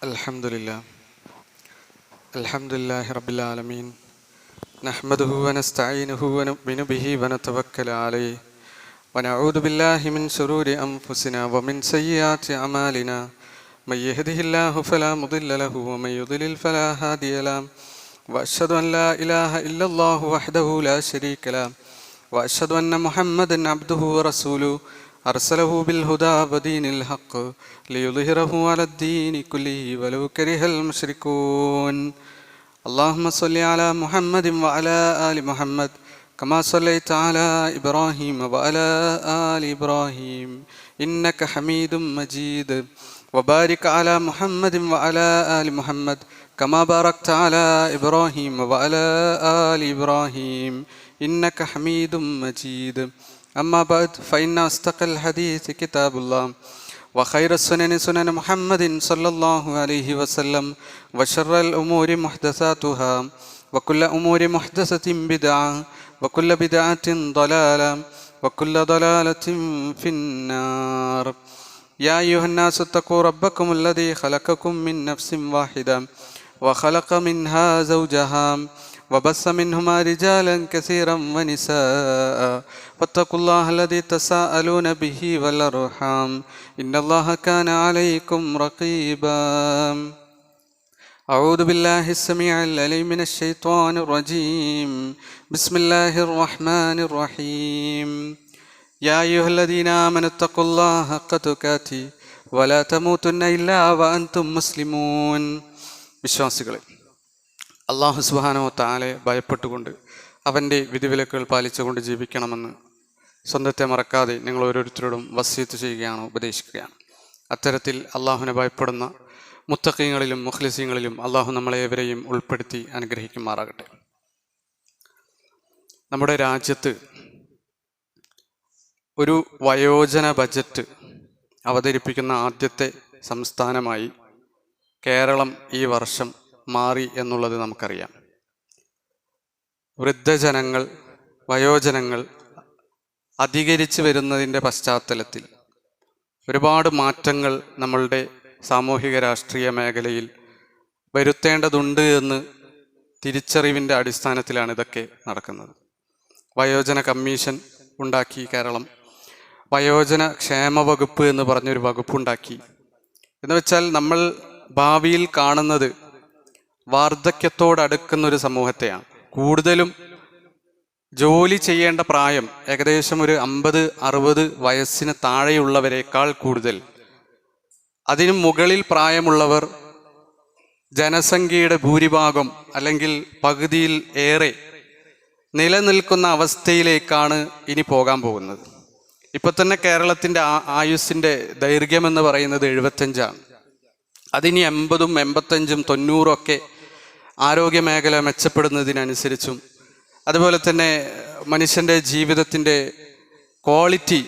Alhamdulillah. Alhamdulillahi Rabbil Alameen. Nahmaduhu wa nasta'inuhu wa nu'minu bihi wa natawakkalu alayhi. Wa na'udhu billahi min shururi anfusina wa min sayyiati a'malina. Man yahdihillahu fala mudilla lahu wa man yudlil fala hadiya lahu. Wa ashhadu an la ilaha illallah wahdahu la sharika lahu. Wa ashhadu anna Muhammadan abduhu wa rasuluhu. أرسله بالهدى ودين الحق ليظهره على الدين كله ولو كره المشركون اللهم صل على محمد وعلى آل محمد كما صليت على إبراهيم وعلى آل إبراهيم إنك حميد مجيد وبارك على محمد وعلى آل محمد كما باركت على إبراهيم وعلى آل إبراهيم إنك حميد مجيد أما بعد فإن أصدق الحديث كتاب الله وخير السنن سنن محمد صلى الله عليه وسلم وشر الأمور محدثاتها وكل أمور محدثة بدعة وكل بدعة ضلالة وكل ضلالة في النار يا أيها الناس اتقوا ربكم الذي خلقكم من نفس واحدة وخلق منها زوجها وبث منهما رجالا كثيرا ونساء واتقوا الله الذي تساءلون به والأرحام إن الله كان عليكم رقيبا أعوذ بالله السميع العليم من الشيطان الرجيم بسم الله الرحمن الرحيم يا أيها الذين آمنوا اتقوا الله حق تقاته ولا تموتن إلا وأنتم مسلمون വിശ്വാസികളെ, അള്ളാഹു സുബ്ഹാനഹു വ തആലയെ ഭയപ്പെട്ടുകൊണ്ട് അവൻ്റെ വിധിവിലക്കുകൾ പാലിച്ചുകൊണ്ട് ജീവിക്കണമെന്ന് സ്വന്തത്തെ മറക്കാതെ നിങ്ങൾ ഓരോരുത്തരോടും വസിയത്ത് ചെയ്യുകയാണ്, ഉപദേശിക്കുകയാണ്. അത്തരത്തിൽ അള്ളാഹുവിനെ ഭയപ്പെടുന്ന മുത്തഖീങ്ങളിലും മുഖ്ലിസീങ്ങളിലും അള്ളാഹു നമ്മളെ ഏവരെയും ഉൾപ്പെടുത്തി അനുഗ്രഹിക്കുമാറാകട്ടെ. നമ്മുടെ രാജ്യത്ത് ഒരു വയോജന ബജറ്റ് അവതരിപ്പിക്കുന്ന ആദ്യത്തെ സംസ്ഥാനമായി കേരളം ഈ വർഷം മാറി എന്നുള്ളത് നമുക്കറിയാം. വൃദ്ധജനങ്ങൾ, വയോജനങ്ങൾ അധികരിച്ചു വരുന്നതിൻ്റെ പശ്ചാത്തലത്തിൽ ഒരുപാട് മാറ്റങ്ങൾ നമ്മളുടെ സാമൂഹിക രാഷ്ട്രീയ മേഖലയിൽ വരുത്തേണ്ടതുണ്ട് എന്ന് തിരിച്ചറിവിൻ്റെ അടിസ്ഥാനത്തിലാണ് ഇതൊക്കെ നടക്കുന്നത്. വയോജന കമ്മീഷൻ ഉണ്ടാക്കി കേരളം. വയോജന ക്ഷേമ വകുപ്പ് എന്ന് പറഞ്ഞൊരു വകുപ്പുണ്ടാക്കി. എന്ന് വെച്ചാൽ നമ്മൾ ഭാവിയിൽ കാണുന്നത് വാർദ്ധക്യത്തോടടുക്കുന്നൊരു സമൂഹത്തെയാണ്. കൂടുതലും ജോലി ചെയ്യേണ്ട പ്രായം ഏകദേശം ഒരു 50-60 വയസ്സിന് താഴെയുള്ളവരെക്കാൾ കൂടുതൽ അതിനു മുകളിൽ പ്രായമുള്ളവർ ജനസംഖ്യയുടെ ഭൂരിഭാഗം അല്ലെങ്കിൽ പകുതിയിൽ ഏറെ നിലനിൽക്കുന്ന അവസ്ഥയിലേക്കാണ് ഇനി പോകാൻ പോകുന്നത്. ഇപ്പൊ തന്നെ കേരളത്തിൻ്റെ ആയുസ്സിൻ്റെ ദൈർഘ്യം എന്ന് പറയുന്നത് 75ആണ്. അതിനി 80, 85, 90 ഒക്കെ ആരോഗ്യമേഖല മെച്ചപ്പെടുന്നതിനനുസരിച്ചും അതുപോലെ തന്നെ മനുഷ്യൻ്റെ ജീവിതത്തിൻ്റെ ക്വാളിറ്റി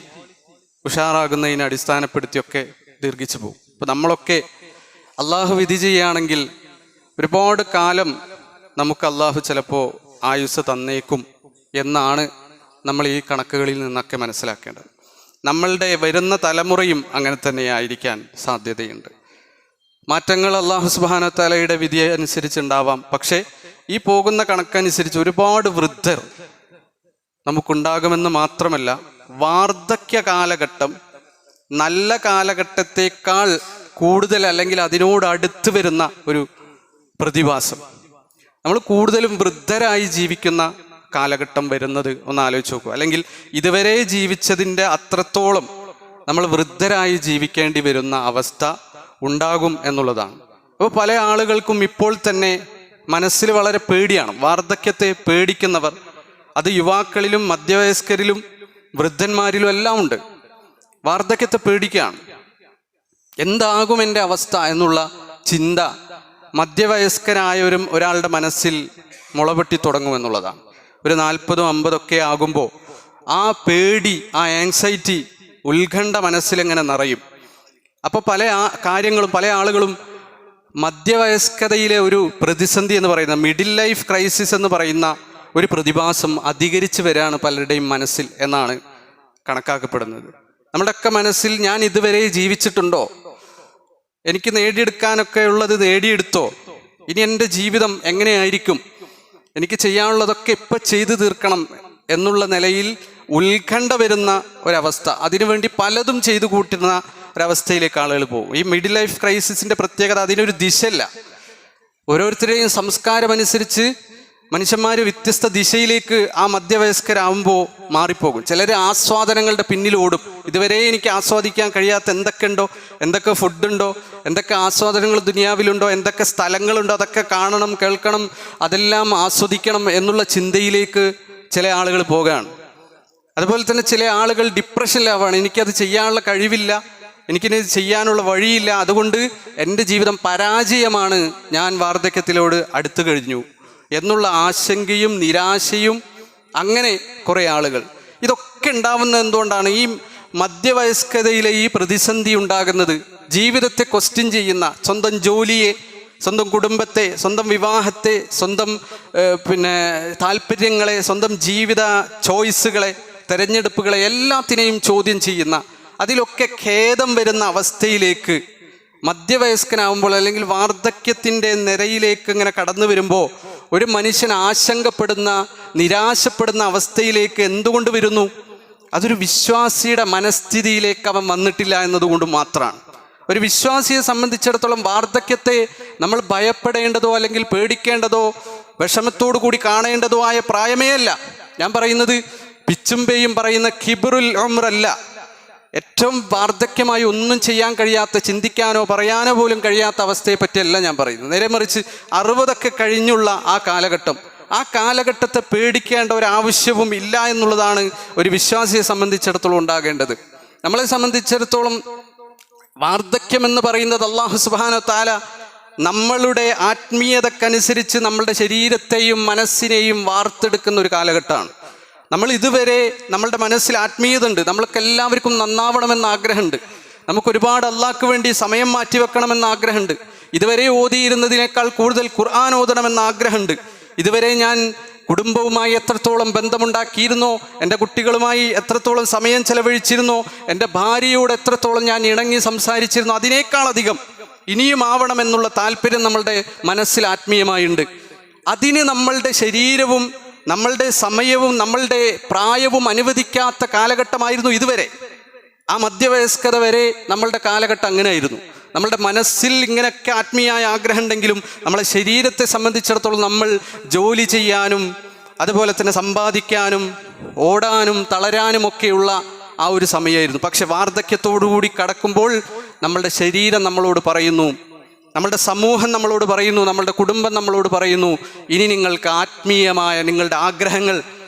ഉഷാറാകുന്നതിനെ അടിസ്ഥാനപ്പെടുത്തിയൊക്കെ ദീർഘിച്ചു പോകും. ഇപ്പം നമ്മളൊക്കെ അള്ളാഹു വിധി ചെയ്യുകയാണെങ്കിൽ ഒരുപാട് കാലം നമുക്ക് അള്ളാഹു ചിലപ്പോൾ ആയുസ് തന്നേക്കും എന്നാണ് നമ്മൾ ഈ കണക്കുകളിൽ നിന്നൊക്കെ മനസ്സിലാക്കേണ്ടത്. നമ്മളുടെ വരുന്ന തലമുറയും അങ്ങനെ തന്നെ ആയിരിക്കാൻ സാധ്യതയുണ്ട്. മാറ്റങ്ങൾ അല്ലാഹു സുബ്ഹാനഹു വ തആലയുടെ വിധി അനുസരിച്ചുണ്ടാവാം. പക്ഷേ ഈ പോകുന്ന കണക്കനുസരിച്ച് ഒരുപാട് വൃദ്ധർ നമുക്കുണ്ടാകുമെന്ന് മാത്രമല്ല, വാർദ്ധക്യ കാലഘട്ടം നല്ല കാലഘട്ടത്തേക്കാൾ കൂടുതൽ അല്ലെങ്കിൽ അതിനോട് അടുത്ത് വരുന്ന ഒരു പ്രതിഭാസം. നമ്മൾ കൂടുതലും വൃദ്ധരായി ജീവിക്കുന്ന കാലഘട്ടം വരുന്നത് ഒന്ന് ആലോചിച്ച് നോക്കുക. അല്ലെങ്കിൽ ഇതുവരെ ജീവിച്ചതിൻ്റെ അത്രത്തോളം നമ്മൾ വൃദ്ധരായി ജീവിക്കേണ്ടി വരുന്ന അവസ്ഥ ഉണ്ടാകും എന്നുള്ളതാണ്. അപ്പോൾ പല ആളുകൾക്കും ഇപ്പോൾ തന്നെ മനസ്സിൽ വളരെ പേടിയാണ്. വാർദ്ധക്യത്തെ പേടിക്കുന്നവർ അത് യുവാക്കളിലും മധ്യവയസ്കരിലും വൃദ്ധന്മാരിലും എല്ലാം ഉണ്ട്. വാർദ്ധക്യത്തെ പേടിക്കുകയാണ്. എന്താകും എൻ്റെ അവസ്ഥ എന്നുള്ള ചിന്ത മധ്യവയസ്കനായ ഒരാളുടെ മനസ്സിൽ മുളപൊട്ടി തുടങ്ങുമെന്നുള്ളതാണ്. ഒരു 40-50 ഒക്കെ ആകുമ്പോൾ ആ പേടി, ആ ആങ്സൈറ്റി, ഉത്കണ്ഠ മനസ്സിലെങ്ങനെ നിറയും. അപ്പോൾ പല കാര്യങ്ങളും പല ആളുകളും മധ്യവയസ്കതയിലെ ഒരു പ്രതിസന്ധി എന്ന് പറയുന്ന മിഡിൽ ലൈഫ് ക്രൈസിസ് എന്ന് പറയുന്ന ഒരു പ്രതിഭാസം അധികരിച്ചു വരികയാണ് പലരുടെയും മനസ്സിൽ എന്നാണ് കണക്കാക്കപ്പെടുന്നത്. നമ്മുടെയൊക്കെ മനസ്സിൽ ഞാൻ ഇതുവരെ ജീവിച്ചിട്ടുണ്ടോ, എനിക്ക് നേടിയെടുക്കാനൊക്കെ ഉള്ളത് നേടിയെടുത്തോ, ഇനി എൻ്റെ ജീവിതം എങ്ങനെയായിരിക്കും, എനിക്ക് ചെയ്യാനുള്ളതൊക്കെ ഇപ്പം ചെയ്തു തീർക്കണം എന്നുള്ള നിലയിൽ ഉത്കണ്ഠ വരുന്ന ഒരവസ്ഥ, അതിനുവേണ്ടി പലതും ചെയ്തു കൂട്ടുന്ന ഒരവസ്ഥയിലേക്ക് ആളുകൾ പോകും. ഈ മിഡിൽ ലൈഫ് ക്രൈസിസിൻ്റെ പ്രത്യേകത അതിനൊരു ദിശയല്ല. ഓരോരുത്തരുടെയും സംസ്കാരം അനുസരിച്ച് മനുഷ്യന്മാർ വ്യത്യസ്ത ദിശയിലേക്ക് ആ മധ്യവയസ്കരാകുമ്പോൾ മാറിപ്പോകും. ചിലർ ആസ്വാദനങ്ങളുടെ പിന്നിലോടും. ഇതുവരെ എനിക്ക് ആസ്വാദിക്കാൻ കഴിയാത്ത എന്തൊക്കെയുണ്ടോ, എന്തൊക്കെ ഫുഡുണ്ടോ, എന്തൊക്കെ ആസ്വാദനങ്ങൾ ദുനിയാവിലുണ്ടോ, എന്തൊക്കെ സ്ഥലങ്ങളുണ്ടോ, അതൊക്കെ കാണണം, കേൾക്കണം, അതെല്ലാം ആസ്വദിക്കണം എന്നുള്ള ചിന്തയിലേക്ക് ചില ആളുകൾ പോകുകയാണ്. അതുപോലെ തന്നെ ചില ആളുകൾ ഡിപ്രഷനിലാവാണ്. എനിക്കത് ചെയ്യാനുള്ള കഴിവില്ല, എനിക്കിത് ചെയ്യാനുള്ള വഴിയില്ല, അതുകൊണ്ട് എൻ്റെ ജീവിതം പരാജയമാണ്, ഞാൻ വാർദ്ധക്യത്തിലോട് അടുത്തു കഴിഞ്ഞു എന്നുള്ള ആശങ്കയും നിരാശയും, അങ്ങനെ കുറേ ആളുകൾ. ഇതൊക്കെ ഉണ്ടാവുന്നത് എന്തുകൊണ്ടാണ്? ഈ മധ്യവയസ്കതയിലെ ഈ പ്രതിസന്ധി ഉണ്ടാകുന്നത് ജീവിതത്തെ ക്വസ്റ്റ്യൻ ചെയ്യുന്ന, സ്വന്തം ജോലിയെ, സ്വന്തം കുടുംബത്തെ, സ്വന്തം വിവാഹത്തെ, സ്വന്തം താല്പര്യങ്ങളെ, സ്വന്തം ജീവിത ചോയ്സുകളെ, തെരഞ്ഞെടുപ്പുകളെ എല്ലാത്തിനെയും ചോദ്യം ചെയ്യുന്ന, അതിലൊക്കെ ഖേദം വരുന്ന അവസ്ഥയിലേക്ക് മധ്യവയസ്കനാവുമ്പോൾ അല്ലെങ്കിൽ വാർദ്ധക്യത്തിൻ്റെ നിരയിലേക്ക് ഇങ്ങനെ കടന്നു വരുമ്പോൾ ഒരു മനുഷ്യൻ ആശങ്കപ്പെടുന്ന, നിരാശപ്പെടുന്ന അവസ്ഥയിലേക്ക് എന്തുകൊണ്ട് വരുന്നു? അതൊരു വിശ്വാസിയുടെ മനസ്ഥിതിയിലേക്ക് അവൻ വന്നിട്ടില്ല എന്നതുകൊണ്ട് മാത്രമാണ്. ഒരു വിശ്വാസിയെ സംബന്ധിച്ചിടത്തോളം വാർദ്ധക്യത്തെ നമ്മൾ ഭയപ്പെടേണ്ടതോ അല്ലെങ്കിൽ പേടിക്കേണ്ടതോ വിഷമത്തോടു കൂടി കാണേണ്ടതോ ആയ പ്രായമേ അല്ല. ഞാൻ പറയുന്നത് പിച്ചുംപേയും പറയുന്ന കിബറുൽ ഉംറല്ല. ഏറ്റവും വാർദ്ധക്യമായി ഒന്നും ചെയ്യാൻ കഴിയാത്ത, ചിന്തിക്കാനോ പറയാനോ പോലും കഴിയാത്ത അവസ്ഥയെ പറ്റിയല്ല ഞാൻ പറയുന്നത്. നേരെ മറിച്ച് 60 കഴിഞ്ഞുള്ള ആ കാലഘട്ടം, ആ കാലഘട്ടത്തെ പേടിക്കേണ്ട ഒരാവശ്യവും ഇല്ല എന്നുള്ളതാണ് ഒരു വിശ്വാസിയെ സംബന്ധിച്ചിടത്തോളം ഉണ്ടാകേണ്ടത്. നമ്മളെ സംബന്ധിച്ചിടത്തോളം വാർദ്ധക്യം എന്ന് പറയുന്നത് അല്ലാഹു സുബ്ഹാനഹു വ തആല നമ്മളുടെ ആത്മീയതക്കനുസരിച്ച് നമ്മളുടെ ശരീരത്തെയും മനസ്സിനെയും വാർത്തെടുക്കുന്ന ഒരു കാലഘട്ടമാണ്. നമ്മൾ ഇതുവരെ നമ്മളുടെ മനസ്സിൽ ആത്മീയത ഉണ്ട്, നമ്മൾക്ക് എല്ലാവർക്കും നന്നാവണമെന്ന് ആഗ്രഹമുണ്ട്, നമുക്കൊരുപാട് അള്ളാഹ്ക്ക് വേണ്ടി സമയം മാറ്റിവെക്കണമെന്ന് ആഗ്രഹമുണ്ട്, ഇതുവരെ ഓതിയിരുന്നതിനേക്കാൾ കൂടുതൽ ഖുർആൻ ഓതണമെന്ന് ആഗ്രഹമുണ്ട്, ഇതുവരെ ഞാൻ കുടുംബവുമായി എത്രത്തോളം ബന്ധമുണ്ടാക്കിയിരുന്നോ, എൻ്റെ കുട്ടികളുമായി എത്രത്തോളം സമയം ചെലവഴിച്ചിരുന്നോ, എൻ്റെ ഭാര്യയോട് എത്രത്തോളം ഞാൻ ഇണങ്ങി സംസാരിച്ചിരുന്നോ, അതിനേക്കാളധികം ഇനിയും ആവണമെന്നുള്ള താല്പര്യം നമ്മളുടെ മനസ്സിൽ ആത്മീയമായുണ്ട്. അതിന് നമ്മളുടെ ശരീരവും നമ്മളുടെ സമയവും നമ്മളുടെ പ്രായവും അനുവദിക്കാത്ത കാലഘട്ടമായിരുന്നു ഇതുവരെ. ആ മധ്യവയസ്കത വരെ നമ്മളുടെ കാലഘട്ടം അങ്ങനെയായിരുന്നു. നമ്മളുടെ മനസ്സിൽ ഇങ്ങനെയൊക്കെ ആത്മീയമായ ആഗ്രഹം ഉണ്ടെങ്കിലും നമ്മളെ ശരീരത്തെ സംബന്ധിച്ചിടത്തോളം നമ്മൾ ജോലി ചെയ്യാനും അതുപോലെ തന്നെ സമ്പാദിക്കാനും ഓടാനും തളരാനും ഒക്കെയുള്ള ആ ഒരു സമയമായിരുന്നു. പക്ഷെ വാർദ്ധക്യത്തോടുകൂടി കടക്കുമ്പോൾ നമ്മളുടെ ശരീരം നമ്മളോട് പറയുന്നു, നമ്മളുടെ സമൂഹം നമ്മളോട് പറയുന്നു, നമ്മളുടെ കുടുംബം നമ്മളോട് പറയുന്നു, ഇനി നിങ്ങൾക്ക് ആത്മീയമായ നിങ്ങളുടെ ആഗ്രഹങ്ങൾ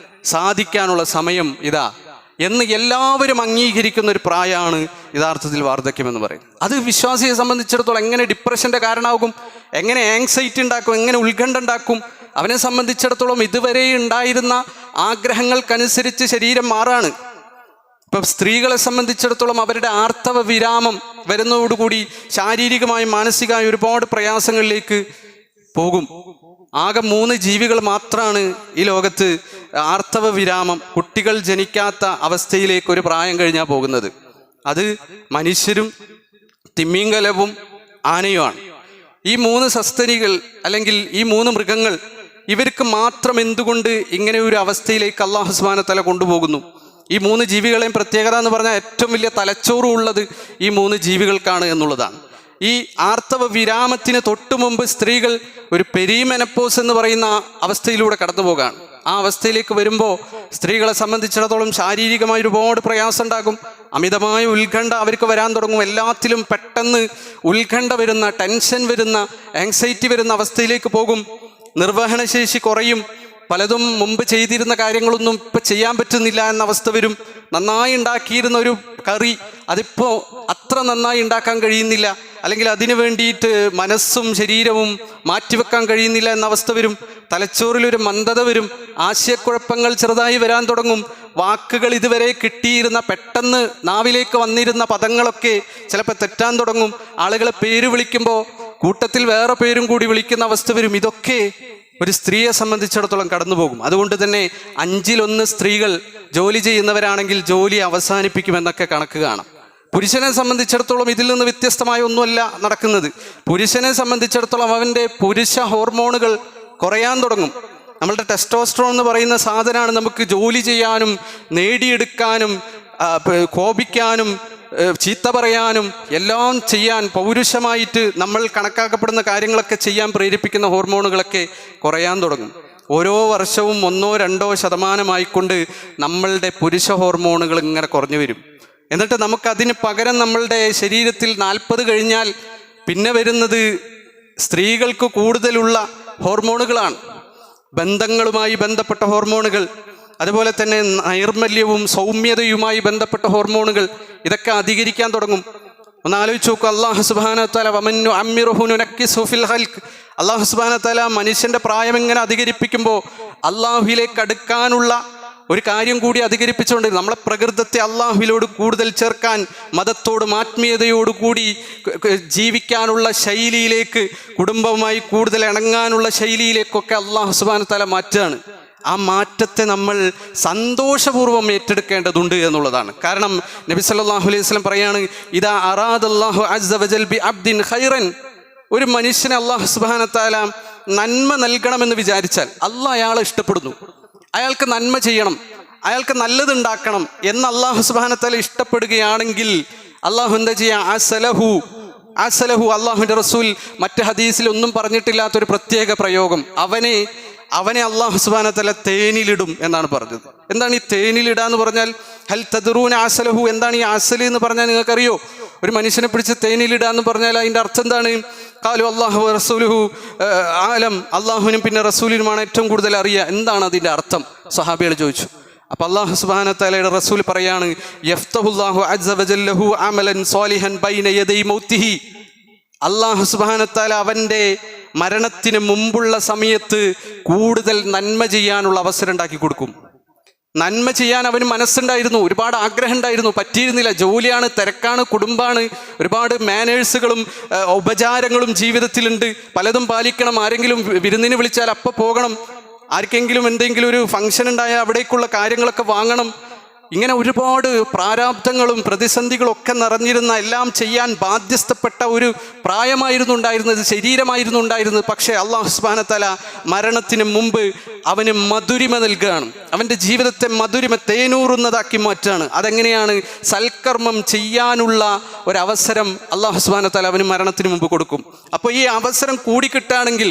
സാധിക്കാനുള്ള സമയം ഇതാ എന്ന് എല്ലാവരും അംഗീകരിക്കുന്ന ഒരു പ്രായമാണ് യഥാർത്ഥത്തിൽ വാർദ്ധക്യം എന്ന് പറയുന്നത്. അത് വിശ്വാസിയെ സംബന്ധിച്ചിടത്തോളം എങ്ങനെ ഡിപ്രഷൻ്റെ കാരണമാകും, എങ്ങനെ ആങ്സൈറ്റി ഉണ്ടാക്കും, എങ്ങനെ ഉത്കണ്ഠ ഉണ്ടാക്കും? അവനെ സംബന്ധിച്ചിടത്തോളം ഇതുവരെ ഉണ്ടായിരുന്ന ആഗ്രഹങ്ങൾക്കനുസരിച്ച് ശരീരം മാറാണ്. ഇപ്പം സ്ത്രീകളെ സംബന്ധിച്ചിടത്തോളം അവരുടെ ആർത്തവ വിരാമം വരുന്നതോടുകൂടി ശാരീരികമായും മാനസികമായും ഒരുപാട് പ്രയാസങ്ങളിലേക്ക് പോകും. ആകെ 3 ജീവികൾ മാത്രമാണ് ഈ ലോകത്ത് ആർത്തവ വിരാമം, കുട്ടികൾ ജനിക്കാത്ത അവസ്ഥയിലേക്ക് ഒരു പ്രായം കഴിഞ്ഞാൽ പോകുന്നത്. അത് മനുഷ്യരും തിമിംഗലവും ആനയുമാണ്. ഈ 3 സസ്തനികൾ അല്ലെങ്കിൽ ഈ 3 മൃഗങ്ങൾ, ഇവർക്ക് മാത്രം എന്തുകൊണ്ട് ഇങ്ങനെ ഒരു അവസ്ഥയിലേക്ക് അല്ലാഹു സുബ്ഹാനഹു വ തആല കൊണ്ടുപോകുന്നു? ഈ 3 ജീവികളെയും പ്രത്യേകത എന്ന് പറഞ്ഞാൽ ഏറ്റവും വലിയ തലച്ചോറും ഉള്ളത് ഈ 3 ജീവികൾക്കാണ് എന്നുള്ളതാണ്. ഈ ആർത്തവ വിരാമത്തിന് തൊട്ടു മുമ്പ് സ്ത്രീകൾ ഒരു പെരിമെനപ്പോസ് എന്ന് പറയുന്ന അവസ്ഥയിലൂടെ കടന്നു പോകാണ്. ആ അവസ്ഥയിലേക്ക് വരുമ്പോൾ സ്ത്രീകളെ സംബന്ധിച്ചിടത്തോളം ശാരീരികമായി ഒരുപാട് പ്രയാസം ഉണ്ടാകും, അമിതമായ ഉത്കണ്ഠ അവർക്ക് വരാൻ തുടങ്ങും. എല്ലാത്തിലും പെട്ടെന്ന് ഉത്കണ്ഠ വരുന്ന, ടെൻഷൻ വരുന്ന, ആങ്സൈറ്റി വരുന്ന അവസ്ഥയിലേക്ക് പോകും. നിർവഹണശേഷി കുറയും. പലതും മുമ്പ് ചെയ്തിരുന്ന കാര്യങ്ങളൊന്നും ഇപ്പം ചെയ്യാൻ പറ്റുന്നില്ല എന്ന അവസ്ഥ വരും. നന്നായി ഉണ്ടാക്കിയിരുന്ന ഒരു കറി അതിപ്പോൾ അത്ര നന്നായി ഉണ്ടാക്കാൻ കഴിയുന്നില്ല, അല്ലെങ്കിൽ അതിനു വേണ്ടിയിട്ട് മനസ്സും ശരീരവും മാറ്റിവെക്കാൻ കഴിയുന്നില്ല എന്ന അവസ്ഥ വരും. തലച്ചോറിലൊരു മന്ദത വരും. ആശയക്കുഴപ്പങ്ങൾ ചെറുതായി വരാൻ തുടങ്ങും. വാക്കുകൾ ഇതുവരെ കിട്ടിയിരുന്ന, പെട്ടെന്ന് നാവിലേക്ക് വന്നിരുന്ന പദങ്ങളൊക്കെ ചിലപ്പോൾ തെറ്റാൻ തുടങ്ങും. ആളുകളെ പേര് വിളിക്കുമ്പോൾ കൂട്ടത്തിൽ വേറെ പേരും കൂടി വിളിക്കുന്ന അവസ്ഥ വരും. ഇതൊക്കെ ഒരു സ്ത്രീയെ സംബന്ധിച്ചിടത്തോളം കടന്നു പോകും. അതുകൊണ്ട് തന്നെ 5-1 സ്ത്രീകൾ ജോലി ചെയ്യുന്നവരാണെങ്കിൽ ജോലി അവസാനിപ്പിക്കുമെന്നൊക്കെ കണക്ക് കാണാം. പുരുഷനെ സംബന്ധിച്ചിടത്തോളം ഇതിൽ നിന്ന് വ്യത്യസ്തമായ ഒന്നുമല്ല നടക്കുന്നത്. പുരുഷനെ സംബന്ധിച്ചിടത്തോളം അവൻ്റെ പുരുഷ ഹോർമോണുകൾ കുറയാൻ തുടങ്ങും. നമ്മളുടെ ടെസ്റ്റോസ്ട്രോൺ എന്ന് പറയുന്ന സാധനമാണ് നമുക്ക് ജോലി ചെയ്യാനും നേടിയെടുക്കാനും കോപിക്കാനും ചീത്ത പറയാനും എല്ലാം ചെയ്യാൻ പൗരുഷമായിട്ട് നമ്മൾ കണക്കാക്കപ്പെടുന്ന കാര്യങ്ങളൊക്കെ ചെയ്യാൻ പ്രേരിപ്പിക്കുന്ന ഹോർമോണുകളൊക്കെ കുറയാൻ തുടങ്ങും. ഓരോ വർഷവും 1-2% നമ്മളുടെ പുരുഷ ഹോർമോണുകൾ ഇങ്ങനെ കുറഞ്ഞു വരും. എന്നിട്ട് നമുക്കതിന് പകരം നമ്മളുടെ ശരീരത്തിൽ 40 കഴിഞ്ഞാൽ പിന്നെ വരുന്നത് സ്ത്രീകൾക്ക് കൂടുതലുള്ള ഹോർമോണുകളാണ്. ബന്ധങ്ങളുമായി ബന്ധപ്പെട്ട ഹോർമോണുകൾ, അതുപോലെ തന്നെ നൈർമല്യവും സൗമ്യതയുമായി ബന്ധപ്പെട്ട ഹോർമോണുകൾ, ഇതൊക്കെ അധികരിക്കാൻ തുടങ്ങും. ഒന്ന് ആലോചിച്ച് നോക്കുക. അല്ലാഹു സുബ്ഹാനഹു വതആല വമന്നു അമ്മിറുഹു നുനക്കിസു ഫിൽ ഖൽഖ്, അല്ലാഹു സുബ്ഹാനഹു വതആല മനുഷ്യന്റെ പ്രായം ഇങ്ങനെ അധികരിപ്പിക്കുമ്പോൾ അള്ളാഹുവിലേക്ക് അടുക്കാനുള്ള ഒരു കാര്യം കൂടി അധികരിപ്പിച്ചുകൊണ്ട് നമ്മളെ പ്രകൃതത്തെ അള്ളാഹുവിലോട് കൂടുതൽ ചേർക്കാൻ, മതത്തോടും ആത്മീയതയോടുകൂടി ജീവിക്കാനുള്ള ശൈലിയിലേക്ക്, കുടുംബവുമായി കൂടുതൽ ഇണങ്ങാനുള്ള ശൈലിയിലേക്കൊക്കെ അല്ലാഹു സുബ്ഹാനഹു വതആല മാറ്റുകയാണ്. ആ മാറ്റത്തെ നമ്മൾ സന്തോഷപൂർവ്വം ഏറ്റെടുക്കേണ്ടതുണ്ട് എന്നുള്ളതാണ്. കാരണം നബി സല്ലല്ലാഹു അലൈഹി വസല്ലം പറയാണ്, ഇദാ അറാദല്ലാഹു അസ്സ വജൽ ബി അബ്ദിൻ ഖൈറൻ, ഒരു മനുഷ്യനെ അല്ലാഹു സുബ്ഹാനഹു വതആല നന്മ നൽകണമെന്ന് വിചാരിച്ചാൽ, അല്ലാഹ് അയാളെ ഇഷ്ടപ്പെടുന്നു, അയാൾക്ക് നന്മ ചെയ്യണം, അയാൾക്ക് നല്ലതുണ്ടാക്കണം എന്ന് അല്ലാഹു സുബ്ഹാനഹു വതആല ഇഷ്ടപ്പെടുകയാണെങ്കിൽ അല്ലാഹു എന്താ ചെയ്യുക? അസലഹു. അല്ലാഹുവിൻ്റെ റസൂൽ മറ്റ് ഹദീസിൽ ഒന്നും പറഞ്ഞിട്ടില്ലാത്തൊരു പ്രത്യേക പ്രയോഗം, അവനെ അല്ലാഹു സുബ്ഹാനഹു വതആല തേനിലിടും എന്നാണ് പറഞ്ഞത്. എന്താണ് ഈ തേനിലിടാന്ന് പറഞ്ഞാൽ? ഹൽ തദ്റൂന അസലഹു, എന്താണ് ഈ അസൽ എന്ന് പറഞ്ഞാൽ നിങ്ങൾക്കറിയോ? ഒരു മനുഷ്യനെ പിടിച്ച് തേനിലിടാന്ന് പറഞ്ഞാൽ അതിൻ്റെ അർത്ഥം എന്താണ്? ഖാലു അല്ലാഹു റസൂലുഹു ആലം, അള്ളാഹുവിനും പിന്നെ റസൂലിനുമാണ് ഏറ്റവും കൂടുതൽ അറിയുക. എന്താണ് അതിൻ്റെ അർത്ഥം? സ്വഹാബികൾ ചോദിച്ചു. അപ്പോൾ അല്ലാഹു സുബ്ഹാനഹു വതആലയുടെ റസൂൽ പറയാണ്, യഫ്തഹുല്ലാഹു അസ്സ വജല്ലഹു അമലൻ സ്വാലിഹൻ ബൈന യദൈ മൗതിഹി, അല്ലാഹു സുബ്ഹാനഹു വതആല അവൻ്റെ മരണത്തിന് മുമ്പുള്ള സമയത്ത് കൂടുതൽ നന്മ ചെയ്യാനുള്ള അവസരം ഉണ്ടാക്കി കൊടുക്കും. നന്മ ചെയ്യാൻ അവന് മനസ്സുണ്ടായിരുന്നു, ഒരുപാട് ആഗ്രഹം ഉണ്ടായിരുന്നു, പറ്റിയിരുന്നില്ല. ജോലിയാണ്, തിരക്കാണ്, കുടുംബമാണ്, ഒരുപാട് മാനേഴ്സുകളും ഉപചാരങ്ങളും ജീവിതത്തിലുണ്ട്, പലതും പാലിക്കണം. ആരെങ്കിലും വിരുന്നിന് വിളിച്ചാൽ അപ്പം പോകണം, ആർക്കെങ്കിലും എന്തെങ്കിലും ഒരു ഫംഗ്ഷൻ ഉണ്ടായാൽ അവിടേക്കുള്ള കാര്യങ്ങളൊക്കെ വാങ്ങണം. ഇങ്ങനെ ഒരുപാട് പ്രാരാബ്ധങ്ങളും പ്രതിസന്ധികളും ഒക്കെ നിറഞ്ഞിരുന്ന, എല്ലാം ചെയ്യാൻ ബാധ്യസ്ഥപ്പെട്ട ഒരു പ്രായമായിരുന്നു ഉണ്ടായിരുന്നത്, ശരീരമായിരുന്നു ഉണ്ടായിരുന്നത്. പക്ഷേ അല്ലാഹു സുബ്ഹാനഹു വതആല മരണത്തിന് മുമ്പ് അവന് മധുരിമ നൽകുകയാണ്, അവൻ്റെ ജീവിതത്തെ മധുരിമ തേനൂറുന്നതാക്കി മാറ്റുകയാണ്. അതെങ്ങനെയാണ്? സൽക്കർമ്മം ചെയ്യാനുള്ള ഒരവസരം അല്ലാഹു സുബ്ഹാനഹു വതആല അവന് മരണത്തിന് മുമ്പ് കൊടുക്കും. അപ്പോൾ ഈ അവസരം കൂടിക്കിട്ടുകയാണെങ്കിൽ,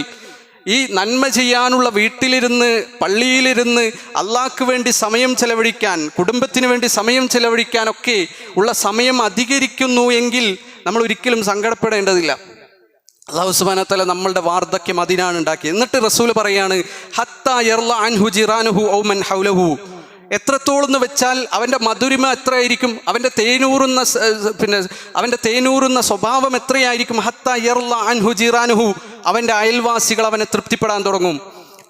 ഈ നന്മ ചെയ്യാനുള്ള വീട്ടിലിരുന്ന്, പള്ളിയിലിരുന്ന് അള്ളാഹ്ക്ക് വേണ്ടി സമയം ചെലവഴിക്കാൻ, കുടുംബത്തിന് വേണ്ടി സമയം ചെലവഴിക്കാനൊക്കെ ഉള്ള സമയം അധികരിക്കുന്നു എങ്കിൽ നമ്മൾ ഒരിക്കലും സങ്കടപ്പെടേണ്ടതില്ല. അല്ലാഹു സുബ്ഹാനഹു വതആല നമ്മളുടെ വാർദ്ധക്യം അതിനാണ് ഉണ്ടാക്കി. എന്നിട്ട് റസൂൽ പറയാണ്, ഹത്താ യർള അൻഹു ജിറാനുഹു ഔ മൻ ഹൗലഹു, എത്രത്തോളം എന്ന് വെച്ചാൽ അവൻ്റെ മധുരിമ എത്രയായിരിക്കും, അവൻ്റെ തേനൂറുന്ന സ്വഭാവം എത്രയായിരിക്കും? ഹത്താ യർള അൻഹു ജിറാനുഹു, അവൻ്റെ അയൽവാസികൾ അവനെ തൃപ്തിപ്പെടാൻ തുടങ്ങും.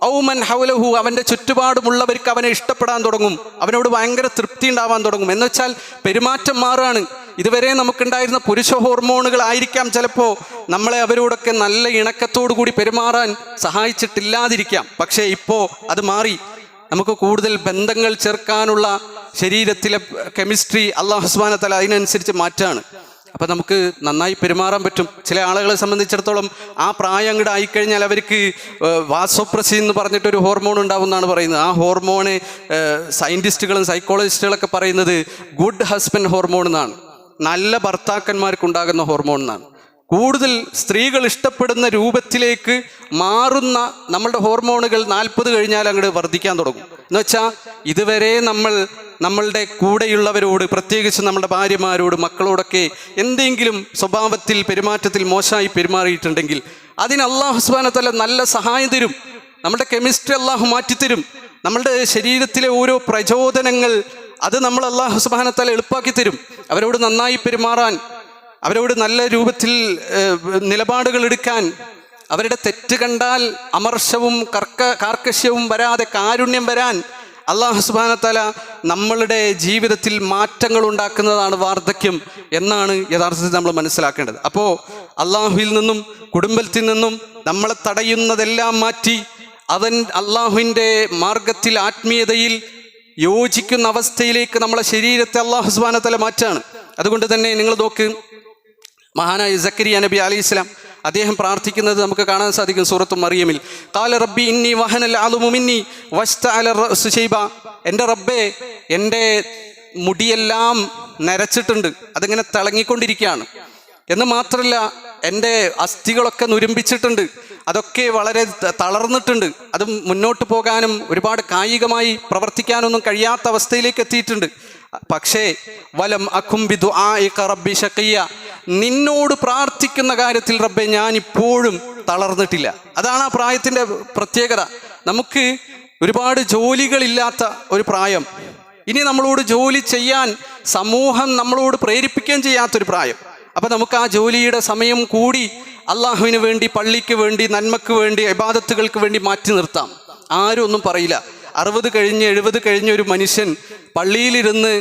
ഔമൻ ഹൗലഹു, അവൻ്റെ ചുറ്റുപാടുമുള്ളവർക്ക് അവനെ ഇഷ്ടപ്പെടാൻ തുടങ്ങും, അവനോട് ഭയങ്കര തൃപ്തി ഉണ്ടാവാൻ തുടങ്ങും. എന്ന് വെച്ചാൽ പെരുമാറ്റം മാറാണ്. ഇതുവരെ നമുക്കുണ്ടായിരുന്ന പുരുഷ ഹോർമോണുകളായിരിക്കാം ചിലപ്പോൾ നമ്മളെ അവരോടൊക്കെ നല്ല ഇണക്കത്തോടു കൂടി പെരുമാറാൻ സഹായിച്ചിട്ടില്ലാതിരിക്കാം. പക്ഷേ ഇപ്പോൾ അത് മാറി. നമുക്ക് കൂടുതൽ ബന്ധങ്ങൾ ചേർക്കാനുള്ള ശരീരത്തിലെ കെമിസ്ട്രി അല്ലാഹു സുബ്ഹാനഹു വതആല അതിനനുസരിച്ച് മാറ്റാണ്. അപ്പം നമുക്ക് നന്നായി പെരുമാറാൻ പറ്റും. ചില ആളുകളെ സംബന്ധിച്ചിടത്തോളം ആ പ്രായം അങ്ങോട്ട് ആയിക്കഴിഞ്ഞാൽ അവർക്ക് വാസോപ്രസിൻ എന്ന് പറഞ്ഞിട്ടൊരു ഹോർമോൺ ഉണ്ടാവും എന്നാണ് പറയുന്നത്. ആ ഹോർമോണ് സയൻറ്റിസ്റ്റുകളും സൈക്കോളജിസ്റ്റുകളൊക്കെ പറയുന്നത് ഗുഡ് ഹസ്ബൻഡ് ഹോർമോൺ എന്നാണ്, നല്ല ഭർത്താക്കന്മാർക്കുണ്ടാകുന്ന ഹോർമോൺ എന്നാണ്. കൂടുതൽ സ്ത്രീകൾ ഇഷ്ടപ്പെടുന്ന രൂപത്തിലേക്ക് മാറുന്ന നമ്മളുടെ ഹോർമോണുകൾ 40 കഴിഞ്ഞാൽ അങ്ങോട്ട് വർദ്ധിക്കാൻ തുടങ്ങും. എന്ന് വെച്ചാൽ ഇതുവരെ നമ്മളുടെ കൂടെയുള്ളവരോട്, പ്രത്യേകിച്ച് നമ്മുടെ ഭാര്യമാരോട്, മക്കളോടൊക്കെ എന്തെങ്കിലും സ്വഭാവത്തിൽ, പെരുമാറ്റത്തിൽ മോശമായി പെരുമാറിയിട്ടുണ്ടെങ്കിൽ അതിന് അല്ലാഹു സുബ്ഹാനഹു വതആല നല്ല സഹായം തരും. നമ്മുടെ കെമിസ്ട്രി അല്ലാഹു മാറ്റിത്തരും. നമ്മളുടെ ശരീരത്തിലെ ഓരോ പ്രചോദനങ്ങൾ അത് നമ്മൾ അല്ലാഹു സുബ്ഹാനഹു വതആല എളുപ്പമാക്കി തരും. അവരോട് നന്നായി പെരുമാറാൻ, അവരോട് നല്ല രൂപത്തിൽ നിലപാടുകൾ എടുക്കാൻ, അവരുടെ തെറ്റ് കണ്ടാൽ അമർഷവും കാർക്കശ്യവും വരാതെ കാരുണ്യം വരാൻ അല്ലാഹു സുബ്ഹാനഹു വതആല നമ്മളുടെ ജീവിതത്തിൽ മാറ്റങ്ങൾ ഉണ്ടാക്കുന്നതാണ് വാർദ്ധക്യം എന്നാണ് യഥാർത്ഥത്തിൽ നമ്മൾ മനസ്സിലാക്കേണ്ടത്. അപ്പോൾ അള്ളാഹുവിൽ നിന്നും കുടുംബത്തിൽ നിന്നും നമ്മളെ തടയുന്നതെല്ലാം മാറ്റി അള്ളാഹുവിൻ്റെ മാർഗത്തിൽ, ആത്മീയതയിൽ യോജിക്കുന്ന അവസ്ഥയിലേക്ക് നമ്മളെ ശരീരത്തെ അല്ലാഹു സുബ്ഹാനഹു വതആല മാറ്റാണ്. അതുകൊണ്ട് തന്നെ നിങ്ങൾ നോക്ക്, മഹാനായ സക്കരിയ നബി അലൈഹിസ്സലാം അദ്ദേഹം പ്രാർത്ഥിക്കുന്നത് നമുക്ക് കാണാൻ സാധിക്കും സൂറത്തു മറിയമിൽ. ഖാല റബ്ബി ഇന്നി വഹനൽ അളുമു മിന്നി വസ്തഅല റഅസു ശൈബ. എൻ്റെ റബ്ബേ, എൻ്റെ മുടിയെല്ലാം നരച്ചിട്ടുണ്ട്, അതിങ്ങനെ തിളങ്ങിക്കൊണ്ടിരിക്കുകയാണ്. എന്ന് മാത്രമല്ല എൻ്റെ അസ്ഥികളൊക്കെ നുരുമ്പിച്ചിട്ടുണ്ട്, അതൊക്കെ വളരെ തളർന്നിട്ടുണ്ട്, അത് മുന്നോട്ട് പോകാനും ഒരുപാട് കായികമായി പ്രവർത്തിക്കാനൊന്നും കഴിയാത്ത അവസ്ഥയിലേക്ക് എത്തിയിട്ടുണ്ട്. പക്ഷേ വലം അകും ബിദുആഇക റബ്ബി ശഖിയ, നിന്നോട് പ്രാർത്ഥിക്കുന്ന കാര്യത്തിൽ റബ്ബെ ഞാൻ ഇപ്പോഴും തളർന്നിട്ടില്ല. അതാണ് ആ പ്രായത്തിൻ്റെ പ്രത്യേകത. നമുക്ക് ഒരുപാട് ജോലികളില്ലാത്ത ഒരു പ്രായം, ഇനി നമ്മളോട് ജോലി ചെയ്യാൻ സമൂഹം നമ്മളോട് പ്രേരിപ്പിക്കുകയും ചെയ്യാത്തൊരു പ്രായം. അപ്പം നമുക്ക് ആ ജോലിയുടെ സമയം കൂടി അള്ളാഹുവിന് വേണ്ടി, പള്ളിക്ക് വേണ്ടി, നന്മക്ക് വേണ്ടി, ഇബാദത്തുകൾക്ക് വേണ്ടി മാറ്റി നിർത്താം. ആരും ഒന്നും പറയില്ല. 60 കഴിഞ്ഞ് 70 കഴിഞ്ഞ ഒരു മനുഷ്യൻ പള്ളിയിലിരുന്ന്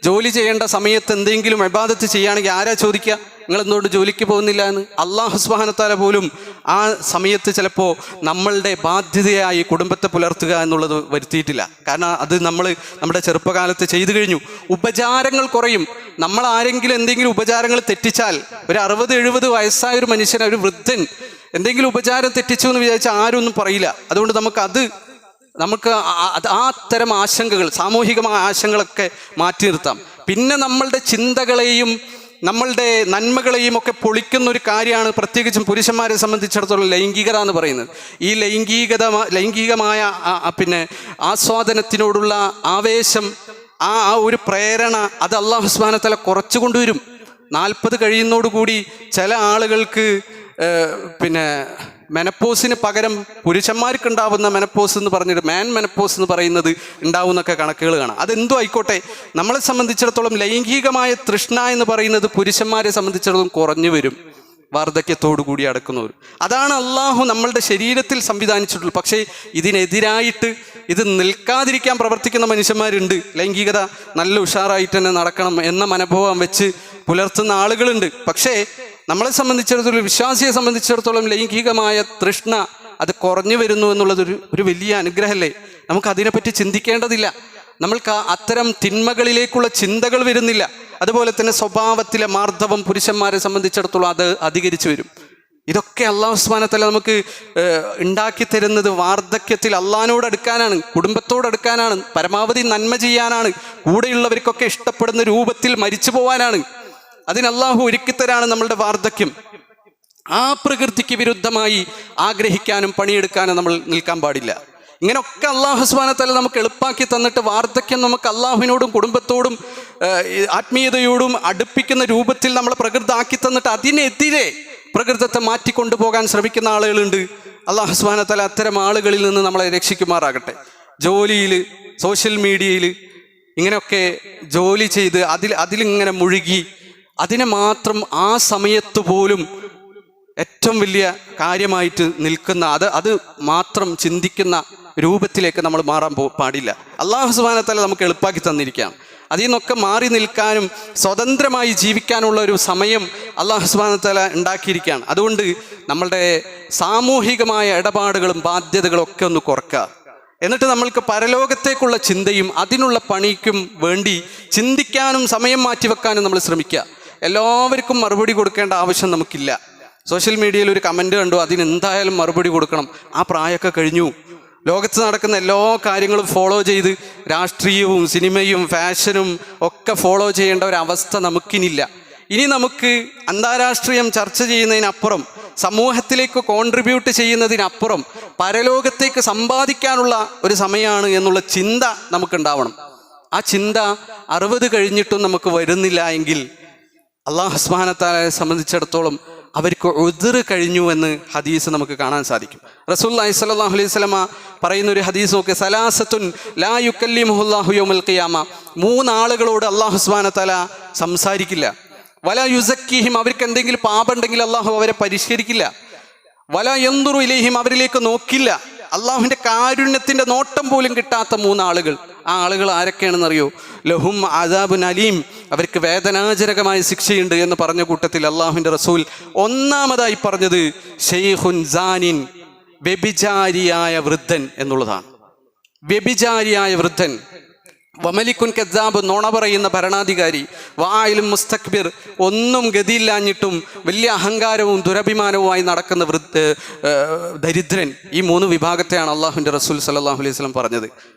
ജോലി ചെയ്യേണ്ട സമയത്ത് എന്തെങ്കിലും ഇബാദത്ത് ചെയ്യുകയാണെങ്കിൽ ആരാ ചോദിക്കുക, നിങ്ങൾ എന്തുകൊണ്ട് ജോലിക്ക് പോകുന്നില്ല എന്ന്? അല്ലാഹു സുബ്ഹാനഹു വ തആല പോലും ആ സമയത്ത് ചിലപ്പോൾ നമ്മളുടെ ബാധ്യതയായി കുടുംബത്തെ പുലർത്തുക എന്നുള്ളത് വരുത്തിയിട്ടില്ല. കാരണം അത് നമ്മുടെ ചെറുപ്പകാലത്ത് ചെയ്തു കഴിഞ്ഞു. ഉപചാരങ്ങൾ കുറയും. നമ്മൾ ആരെങ്കിലും എന്തെങ്കിലും ഉപചാരങ്ങൾ തെറ്റിച്ചാൽ, ഒരു 60-70 വയസ്സായ ഒരു മനുഷ്യൻ, ഒരു വൃദ്ധൻ എന്തെങ്കിലും ഉപചാരം തെറ്റിച്ചു എന്ന് വിചാരിച്ചാൽ ആരും ഒന്നും പറയില്ല. അതുകൊണ്ട് നമുക്ക് ആ തരം ആശങ്കകൾ, സാമൂഹികമായ ആശങ്കകളൊക്കെ മാറ്റി നിർത്താം. പിന്നെ നമ്മളുടെ ചിന്തകളെയും നമ്മളുടെ നന്മകളെയും ഒക്കെ പൊളിക്കുന്ന ഒരു കാര്യമാണ് പ്രത്യേകിച്ചും പുരുഷന്മാരെ സംബന്ധിച്ചിടത്തോളം ലൈംഗികത എന്ന് പറയുന്നത്. ഈ ലൈംഗികമായ പിന്നെ ആസ്വാദനത്തിനോടുള്ള ആവേശം, ആ ഒരു പ്രേരണ, അത് അല്ലാഹു സുബ്ഹാനഹു വ തആല കുറച്ചു കൊണ്ടുവരും. 40 കഴിയുന്നതോടുകൂടി ചില ആളുകൾക്ക് പിന്നെ മെനപ്പോസിന് പകരം പുരുഷന്മാർക്ക് ഉണ്ടാവുന്ന മെനപ്പോസ് എന്ന് പറഞ്ഞിട്ട് മെനപ്പോസ് എന്ന് പറയുന്നത് ഉണ്ടാവുന്നൊക്കെ കണക്കുകൾ കാണാം. അതെന്തോ ആയിക്കോട്ടെ, നമ്മളെ സംബന്ധിച്ചിടത്തോളം ലൈംഗികമായ തൃഷ്ണ എന്ന് പറയുന്നത് പുരുഷന്മാരെ സംബന്ധിച്ചിടത്തോളം കുറഞ്ഞു വരും വാർദ്ധക്യത്തോടു കൂടി അടക്കുന്നവർ. അതാണ് അള്ളാഹു നമ്മളുടെ ശരീരത്തിൽ സംവിധാനിച്ചിട്ടുള്ളത്. പക്ഷേ ഇതിനെതിരായിട്ട്, ഇത് നിൽക്കാതിരിക്കാൻ പ്രവർത്തിക്കുന്ന മനുഷ്യന്മാരുണ്ട്. ലൈംഗികത നല്ല ഉഷാറായിട്ട് തന്നെ നടക്കണം എന്ന മനോഭാവം വെച്ച് പുലർത്തുന്ന ആളുകളുണ്ട്. പക്ഷേ നമ്മളെ സംബന്ധിച്ചിടത്തോളം, വിശ്വാസിയെ സംബന്ധിച്ചിടത്തോളം ലൈംഗികമായ തൃഷ്ണ അത് കുറഞ്ഞു വരുന്നു എന്നുള്ളത് ഒരു വലിയ അനുഗ്രഹമല്ലേ? നമുക്ക് അതിനെപ്പറ്റി ചിന്തിക്കേണ്ടതില്ല. നമ്മൾക്ക് അത്തരം തിന്മകളിലേക്കുള്ള ചിന്തകൾ വരുന്നില്ല. അതുപോലെ തന്നെ സ്വഭാവത്തിലെ മാർദ്ദവം പുരുഷന്മാരെ സംബന്ധിച്ചിടത്തോളം അത് അധികരിച്ചു വരും. ഇതൊക്കെ അല്ലാഹു സുബ്ഹാനഹു വ തആല നമുക്ക് ഉണ്ടാക്കി തരുന്നത് വാർദ്ധക്യത്തിൽ അള്ളാഹിനോട് അടുക്കാനാണ്, കുടുംബത്തോട് അടുക്കാനാണ്, പരമാവധി നന്മ ചെയ്യാനാണ്, കൂടെയുള്ളവർക്കൊക്കെ ഇഷ്ടപ്പെടുന്ന രൂപത്തിൽ മരിച്ചു പോകാനാണ്. അതിന് അള്ളാഹു ഒരുക്കിത്തരാണ് നമ്മളുടെ വാർദ്ധക്യം. ആ പ്രകൃതിക്ക് വിരുദ്ധമായി ആഗ്രഹിക്കാനും പണിയെടുക്കാനും നമ്മൾ നിൽക്കാൻ പാടില്ല. ഇങ്ങനെയൊക്കെ അല്ലാഹു സുബ്ഹാനഹു വ തആല നമുക്ക് എളുപ്പാക്കി തന്നിട്ട് വാർദ്ധക്യം നമുക്ക് അള്ളാഹുവിനോടും കുടുംബത്തോടും ആത്മീയതയോടും അടുപ്പിക്കുന്ന രൂപത്തിൽ നമ്മളെ പ്രകൃതി ആക്കി തന്നിട്ട് അതിനെതിരെ പ്രകൃതത്തെ മാറ്റിക്കൊണ്ടുപോകാൻ ശ്രമിക്കുന്ന ആളുകളുണ്ട്. അല്ലാഹു സുബ്ഹാനഹു വ തആല അത്തരം ആളുകളിൽ നിന്ന് നമ്മളെ രക്ഷിക്കുമാറാകട്ടെ. ജോലിയിൽ, സോഷ്യൽ മീഡിയയിൽ ഇങ്ങനെയൊക്കെ ജോലി ചെയ്ത് അതിലിങ്ങനെ മുഴുകി അതിനെ മാത്രം ആ സമയത്ത് പോലും ഏറ്റവും വലിയ കാര്യമായിട്ട് നിൽക്കുന്ന, അത് മാത്രം ചിന്തിക്കുന്ന രൂപത്തിലേക്ക് നമ്മൾ മാറാൻ പാടില്ല. അല്ലാഹു സുബ്ഹാനഹു വ തആല നമുക്ക് എളുപ്പാക്കി തന്നിരിക്കാം. അതിൽ നിന്നൊക്കെ മാറി നിൽക്കാനും സ്വതന്ത്രമായി ജീവിക്കാനുള്ള ഒരു സമയം അല്ലാഹു സുബ്ഹാനഹു വ തആല ഉണ്ടാക്കിയിരിക്കുകയാണ്. അതുകൊണ്ട് നമ്മളുടെ സാമൂഹികമായ ഇടപാടുകളും ബാധ്യതകളും ഒക്കെ ഒന്ന് കുറക്കുക. എന്നിട്ട് നമ്മൾക്ക് പരലോകത്തേക്കുള്ള ചിന്തയും അതിനുള്ള പണിക്കും വേണ്ടി ചിന്തിക്കാനും സമയം മാറ്റിവെക്കാനും നമ്മൾ ശ്രമിക്കുക. എല്ലാവർക്കും മറുപടി കൊടുക്കേണ്ട ആവശ്യം നമുക്കില്ല. സോഷ്യൽ മീഡിയയിൽ ഒരു കമൻറ്റ് കണ്ടു, അതിനെന്തായാലും മറുപടി കൊടുക്കണം. ആ പ്രായമൊക്കെ കഴിഞ്ഞു. ലോകത്ത് നടക്കുന്ന എല്ലാ കാര്യങ്ങളും ഫോളോ ചെയ്ത് രാഷ്ട്രീയവും സിനിമയും ഫാഷനും ഒക്കെ ഫോളോ ചെയ്യേണ്ട ഒരവസ്ഥ നമുക്കിനില്ല. ഇനി നമുക്ക് അന്താരാഷ്ട്രീയം ചർച്ച ചെയ്യുന്നതിനപ്പുറം, സമൂഹത്തിലേക്ക് കോൺട്രിബ്യൂട്ട് ചെയ്യുന്നതിനപ്പുറം പരലോകത്തേക്ക് സമ്പാദിക്കാനുള്ള ഒരു സമയമാണ് എന്നുള്ള ചിന്ത നമുക്കുണ്ടാവണം. ആ ചിന്ത 60 കഴിഞ്ഞിട്ടും നമുക്ക് വരുന്നില്ല എങ്കിൽ അല്ലാഹു സുബ്ഹാനഹു വ തആലയെ സംബന്ധിച്ചിടത്തോളം അവർക്ക് ഉദ്ർ കഴിഞ്ഞു എന്ന് ഹദീസ് നമുക്ക് കാണാൻ സാധിക്കും. റസൂലുള്ളാഹി സ്വല്ലല്ലാഹു അലൈഹി വസല്ലമ പറയുന്ന ഒരു ഹദീസ് നോക്ക്, സലാസത്തുൻ ലാ യുകല്ലിമുഹുല്ലാഹു യൗമൽ ഖിയാമ, 3 ആളുകളോട് അല്ലാഹു സുബ്ഹാനഹു വ തആല സംസാരിക്കില്ല. വലാ യുസക്കിഹിം, അവർക്ക് എന്തെങ്കിലും പാപമുണ്ടെങ്കിൽ അല്ലാഹു അവരെ പരിഷ്കരിക്കില്ല. വലാ യൻദുറു ഇലൈഹിം, അവരിലേക്ക് നോക്കില്ല. അള്ളാഹുവിൻ്റെ കാരുണ്യത്തിൻ്റെ നോട്ടം പോലും കിട്ടാത്ത 3 ആളുകൾ. ആ ആളുകൾ ആരൊക്കെയാണെന്നറിയോ? ലഹും അദാബുൻ അലീം, അവർക്ക് വേദനാജനകമായ ശിക്ഷയുണ്ട് എന്ന് പറഞ്ഞ കൂട്ടത്തിൽ അള്ളാഹുവിൻ്റെ റസൂൽ ഒന്നാമതായി പറഞ്ഞത് ശൈഖുൻ സാനിൻ, വ്യഭിചാരിയായ വൃദ്ധൻ എന്നുള്ളതാണ്. വ്യഭിചാരിയായ വൃദ്ധൻ. വമലിക്കുൻ കദ്ദാബ്, നുണ പറയുന്ന ഭരണാധികാരി. വായിലും മുസ്തക്ബിർ, ഒന്നും ഗതിയില്ലാഞ്ഞിട്ടും വലിയ അഹങ്കാരവും ദുരഭിമാനവുമായി നടക്കുന്ന ദരിദ്രൻ. ഈ 3 വിഭാഗത്തെയാണ് അള്ളാഹുവിൻ്റെ റസൂൽ സല്ലല്ലാഹു അലൈഹി വസല്ലം പറഞ്ഞത്.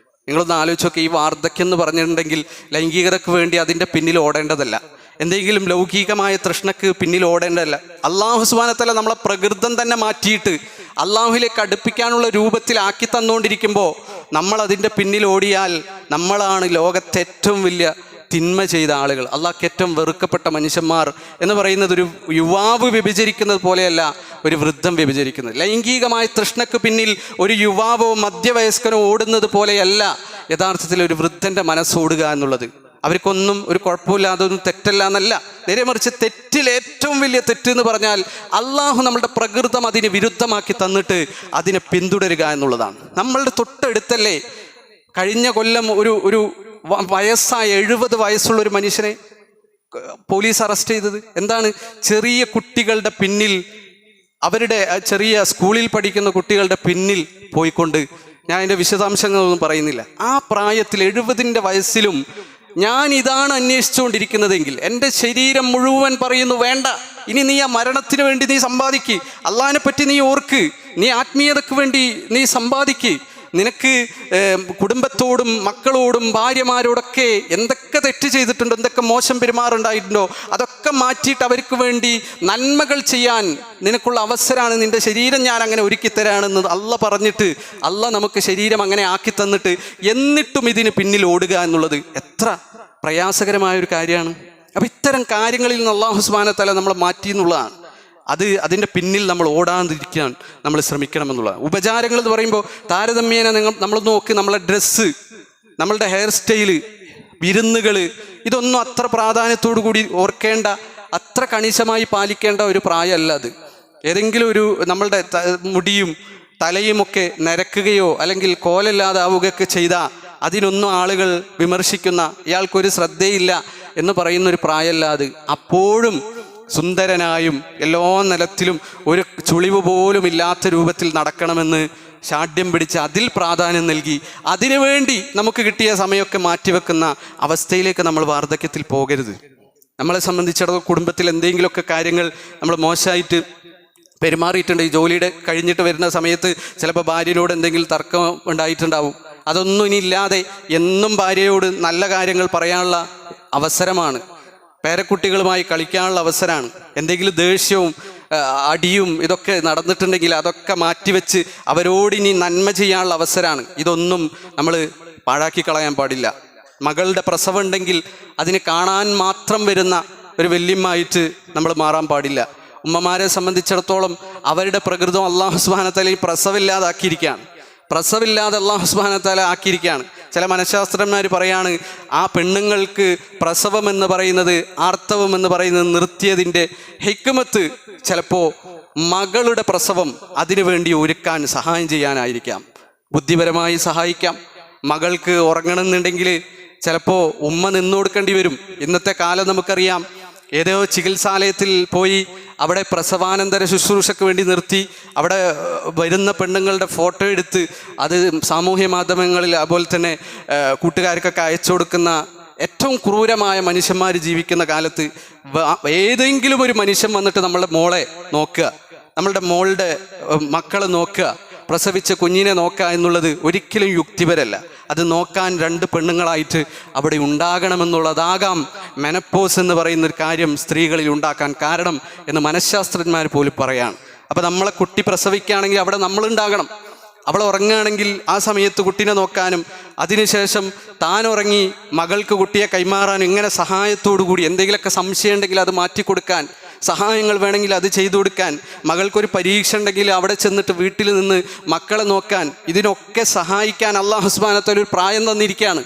നിങ്ങളൊന്ന് ആലോചിച്ച് നോക്കി, ഈ വാർദ്ധക്യം എന്ന് പറഞ്ഞിട്ടുണ്ടെങ്കിൽ ലൈംഗികതയ്ക്ക് വേണ്ടി അതിൻ്റെ പിന്നിൽ ഓടേണ്ടതല്ല, എന്തെങ്കിലും ലൗകികമായ തൃഷ്ണക്ക് പിന്നിൽ ഓടേണ്ടതല്ല. അള്ളാഹു സുബ്ഹാനഹു വ തആല നമ്മളെ പ്രകൃതം തന്നെ മാറ്റിയിട്ട് അള്ളാഹുവിലേക്ക് അടുപ്പിക്കാനുള്ള രൂപത്തിലാക്കി തന്നുകൊണ്ടിരിക്കുമ്പോൾ നമ്മൾ അതിൻ്റെ പിന്നിൽ ഓടിയാൽ നമ്മളാണ് ലോകത്തെ ഏറ്റവും വലിയ തിന്മ ചെയ്ത ആളുകൾ, അള്ളാഹ്ക്ക് ഏറ്റവും വെറുക്കപ്പെട്ട മനുഷ്യന്മാർ എന്ന് പറയുന്നത്. ഒരു യുവാവ് വ്യഭിചരിക്കുന്നത് പോലെയല്ല ഒരു വൃദ്ധം വ്യഭിചരിക്കുന്നത്. ലൈംഗികമായ തൃഷ്ണക്ക് പിന്നിൽ ഒരു യുവാവോ മധ്യവയസ്കനോ ഓടുന്നത് പോലെയല്ല യഥാർത്ഥത്തിൽ ഒരു വൃദ്ധൻ്റെ മനസ്സോടുക എന്നുള്ളത്. അവർക്കൊന്നും ഒരു കുഴപ്പമില്ല, അതൊന്നും തെറ്റല്ല എന്നല്ല. നേരെ മറിച്ച് തെറ്റിൽ ഏറ്റവും വലിയ തെറ്റ് എന്ന് പറഞ്ഞാൽ അള്ളാഹു നമ്മളുടെ പ്രകൃതം അതിന് വിരുദ്ധമാക്കി തന്നിട്ട് അതിനെ പിന്തുടരുക എന്നുള്ളതാണ്. നമ്മളുടെ തൊട്ടടുത്തല്ലേ കഴിഞ്ഞ കൊല്ലം ഒരു വയസ്സായ 70 വയസ്സുള്ള ഒരു മനുഷ്യനെ പോലീസ് അറസ്റ്റ് ചെയ്തത്. എന്താണ്? ചെറിയ കുട്ടികളുടെ പിന്നിൽ, അവരുടെ ചെറിയ സ്കൂളിൽ പഠിക്കുന്ന കുട്ടികളുടെ പിന്നിൽ പോയിക്കൊണ്ട്, ഞാൻ അതിൻ്റെ വിശദാംശങ്ങളൊന്നും പറയുന്നില്ല, ആ പ്രായത്തിൽ 70ൻ്റെ വയസ്സിലും ഞാൻ ഇതാണ് അന്വേഷിച്ചുകൊണ്ടിരിക്കുന്നതെങ്കിൽ എൻ്റെ ശരീരം മുഴുവൻ പറയുന്നു വേണ്ട, ഇനി നീ ആ മരണത്തിന് വേണ്ടി നീ സമ്പാദിക്ക്, അള്ളാഹിനെ പറ്റി നീ ഓർക്ക്, നീ ആത്മീയതയ്ക്ക് വേണ്ടി നീ സമ്പാദിക്ക്, നിനക്ക് കുടുംബത്തോടും മക്കളോടും ഭാര്യമാരോടൊക്കെ എന്തൊക്കെ തെറ്റ് ചെയ്തിട്ടുണ്ടോ, എന്തൊക്കെ മോശം പെരുമാറുണ്ടായിട്ടുണ്ടോ അതൊക്കെ മാറ്റിയിട്ട് അവർക്ക് വേണ്ടി നന്മകൾ ചെയ്യാൻ നിനക്കുള്ള അവസരമാണ്, നിൻ്റെ ശരീരം ഞാൻ അങ്ങനെ ഒരുക്കി തരാണെന്ന് അള്ള പറഞ്ഞിട്ട്, അള്ള നമുക്ക് ശരീരം അങ്ങനെ ആക്കി തന്നിട്ട് എന്നിട്ടും ഇതിന് പിന്നിൽ ഓടുക എന്നുള്ളത് എത്ര പ്രയാസകരമായൊരു കാര്യമാണ്. അപ്പം ഇത്തരം കാര്യങ്ങളിൽ നിന്ന് അല്ലാഹു സുബ്ഹാനഹു വ തആല നമ്മളെ മാറ്റി എന്നുള്ളതാണ്. അതിൻ്റെ പിന്നിൽ നമ്മൾ ഓടാതിരിക്കാൻ നമ്മൾ ശ്രമിക്കണമെന്നുള്ളതാണ്. ഉപചാരങ്ങൾ എന്ന് പറയുമ്പോൾ താരതമ്യേന നമ്മൾ നോക്ക്, നമ്മളെ ഡ്രസ്സ്, നമ്മളുടെ ഹെയർ സ്റ്റൈല്, വിരുന്നുകൾ, ഇതൊന്നും അത്ര പ്രാധാന്യത്തോടു കൂടി ഓർക്കേണ്ട, അത്ര കണിശമായി പാലിക്കേണ്ട ഒരു പ്രായമല്ല അത്. ഏതെങ്കിലും ഒരു നമ്മളുടെ മുടിയും തലയുമൊക്കെ നരക്കുകയോ അല്ലെങ്കിൽ കോലല്ലാതാവുകയൊക്കെ ചെയ്താൽ അതിനൊന്നും ആളുകൾ വിമർശിക്കുന്ന, ഇയാൾക്കൊരു ശ്രദ്ധയില്ല എന്ന് പറയുന്നൊരു പ്രായമല്ല അത്. അപ്പോഴും സുന്ദരനായും എല്ലാ നിലത്തിലും ഒരു ചുളിവ് പോലും ഇല്ലാത്ത രൂപത്തിൽ നടക്കണമെന്ന് ശാഠ്യം പിടിച്ച് അതിൽ പ്രാധാന്യം നൽകി അതിനുവേണ്ടി നമുക്ക് കിട്ടിയ സമയമൊക്കെ മാറ്റിവെക്കുന്ന അവസ്ഥയിലേക്ക് നമ്മൾ വാർദ്ധക്യത്തിൽ പോകരുത്. നമ്മളെ സംബന്ധിച്ചിടത്തോളം കുടുംബത്തിൽ എന്തെങ്കിലുമൊക്കെ കാര്യങ്ങൾ നമ്മൾ മോശമായിട്ട് പെരുമാറിയിട്ടുണ്ട്, ഈ ജോലിയുടെ കഴിഞ്ഞിട്ട് വരുന്ന സമയത്ത് ചിലപ്പോൾ ഭാര്യയോട് എന്തെങ്കിലും തർക്കം ഉണ്ടായിട്ടുണ്ടാവും. അതൊന്നും ഇനി ഇല്ലാതെ എന്നും ഭാര്യയോട് നല്ല കാര്യങ്ങൾ പറയാനുള്ള അവസരമാണ്, പേരക്കുട്ടികളുമായി കളിക്കാനുള്ള അവസരമാണ്. എന്തെങ്കിലും ദേഷ്യവും അടിയും ഇതൊക്കെ നടന്നിട്ടുണ്ടെങ്കിൽ അതൊക്കെ മാറ്റിവെച്ച് അവരോടിനി നന്മ ചെയ്യാനുള്ള അവസരമാണ്. ഇതൊന്നും നമ്മൾ പാഴാക്കി കളയാൻ പാടില്ല. മകളുടെ പ്രസവം ഉണ്ടെങ്കിൽ അതിന് കാണാൻ മാത്രം വരുന്ന ഒരു വല്യമ്മായിട്ട് നമ്മൾ മാറാൻ പാടില്ല. ഉമ്മമാരെ സംബന്ധിച്ചിടത്തോളം അവരുടെ പ്രകൃതം അല്ലാഹു സുബ്ഹാനഹു വ തആല പ്രസവമില്ലാതാക്കിയിരിക്കുകയാണ്. പ്രസവില്ലാതെ അല്ലാഹു സുബ്ഹാനഹു വ തആല ആക്കിയിരിക്കുകയാണ്. ചില മനഃശാസ്ത്രജ്ഞന്മാർ പറയാണ്, ആ പെണ്ണുങ്ങൾക്ക് പ്രസവം എന്ന് പറയുന്നത്, ആർത്തവം എന്ന് പറയുന്നത് നിർത്തിയതിൻ്റെ ഹിക്മത്ത് ചിലപ്പോൾ മകളുടെ പ്രസവം അതിനുവേണ്ടി ഒരുക്കാൻ സഹായം ചെയ്യാനായിരിക്കാം. ബുദ്ധിപരമായി സഹായിക്കാം. മകൾക്ക് ഉറങ്ങണമെന്നുണ്ടെങ്കിൽ ചിലപ്പോൾ ഉമ്മ നിന്നു കൊടുക്കേണ്ടി വരും. ഇന്നത്തെ കാലം നമുക്കറിയാം, ഏതോ ചികിത്സാലയത്തിൽ പോയി അവിടെ പ്രസവാനന്തര ശുശ്രൂഷയ്ക്ക് വേണ്ടി നിർത്തി അവിടെ വരുന്ന പെണ്ണുങ്ങളുടെ ഫോട്ടോ എടുത്ത് അത് സാമൂഹ്യ മാധ്യമങ്ങളിൽ അതുപോലെ തന്നെ കൂട്ടുകാർക്കൊക്കെ അയച്ചു കൊടുക്കുന്ന ഏറ്റവും ക്രൂരമായ മനുഷ്യന്മാർ ജീവിക്കുന്ന കാലത്ത് ഏതെങ്കിലും ഒരു മനുഷ്യൻ വന്നിട്ട് നമ്മളുടെ മോളെ നോക്കുക, നമ്മളുടെ മോളുടെ മക്കളെ നോക്കുക, പ്രസവിച്ച കുഞ്ഞിനെ നോക്കുക എന്നുള്ളത് ഒരിക്കലും യുക്തിപരല്ല. അത് നോക്കാൻ 2 പെണ്ണുങ്ങളായിട്ട് അവിടെ ഉണ്ടാകണമെന്നുള്ളതാകാം മെനപ്പോസ് എന്ന് പറയുന്നൊരു കാര്യം സ്ത്രീകളിൽ ഉണ്ടാക്കാൻ കാരണം എന്ന് മനഃശാസ്ത്രജ്ഞന്മാർ പോലും പറയാണ്. അപ്പോൾ നമ്മളെ കുട്ടി പ്രസവിക്കുകയാണെങ്കിൽ അവിടെ നമ്മളുണ്ടാകണം. അവൾ ഉറങ്ങുകയാണെങ്കിൽ ആ സമയത്ത് കുട്ടീനെ നോക്കാനും അതിനുശേഷം താൻ ഉറങ്ങി മകൾക്ക് കുട്ടിയെ കൈമാറാനും ഇങ്ങനെ സഹായത്തോടു കൂടി എന്തെങ്കിലുമൊക്കെ സംശയം ഉണ്ടെങ്കിൽ അത് മാറ്റിക്കൊടുക്കാൻ, സഹായങ്ങൾ വേണമെങ്കിൽ അത് ചെയ്തു കൊടുക്കാൻ, മകൾക്കൊരു പരീക്ഷ ഉണ്ടെങ്കിൽ അവിടെ ചെന്നിട്ട് വീട്ടിൽ നിന്ന് മക്കളെ നോക്കാൻ, ഇതിനൊക്കെ സഹായിക്കാൻ അല്ലാഹു സുബ്ഹാനഹു വ തആല ഒരു പ്രായം തന്നിരിക്കുകയാണ്.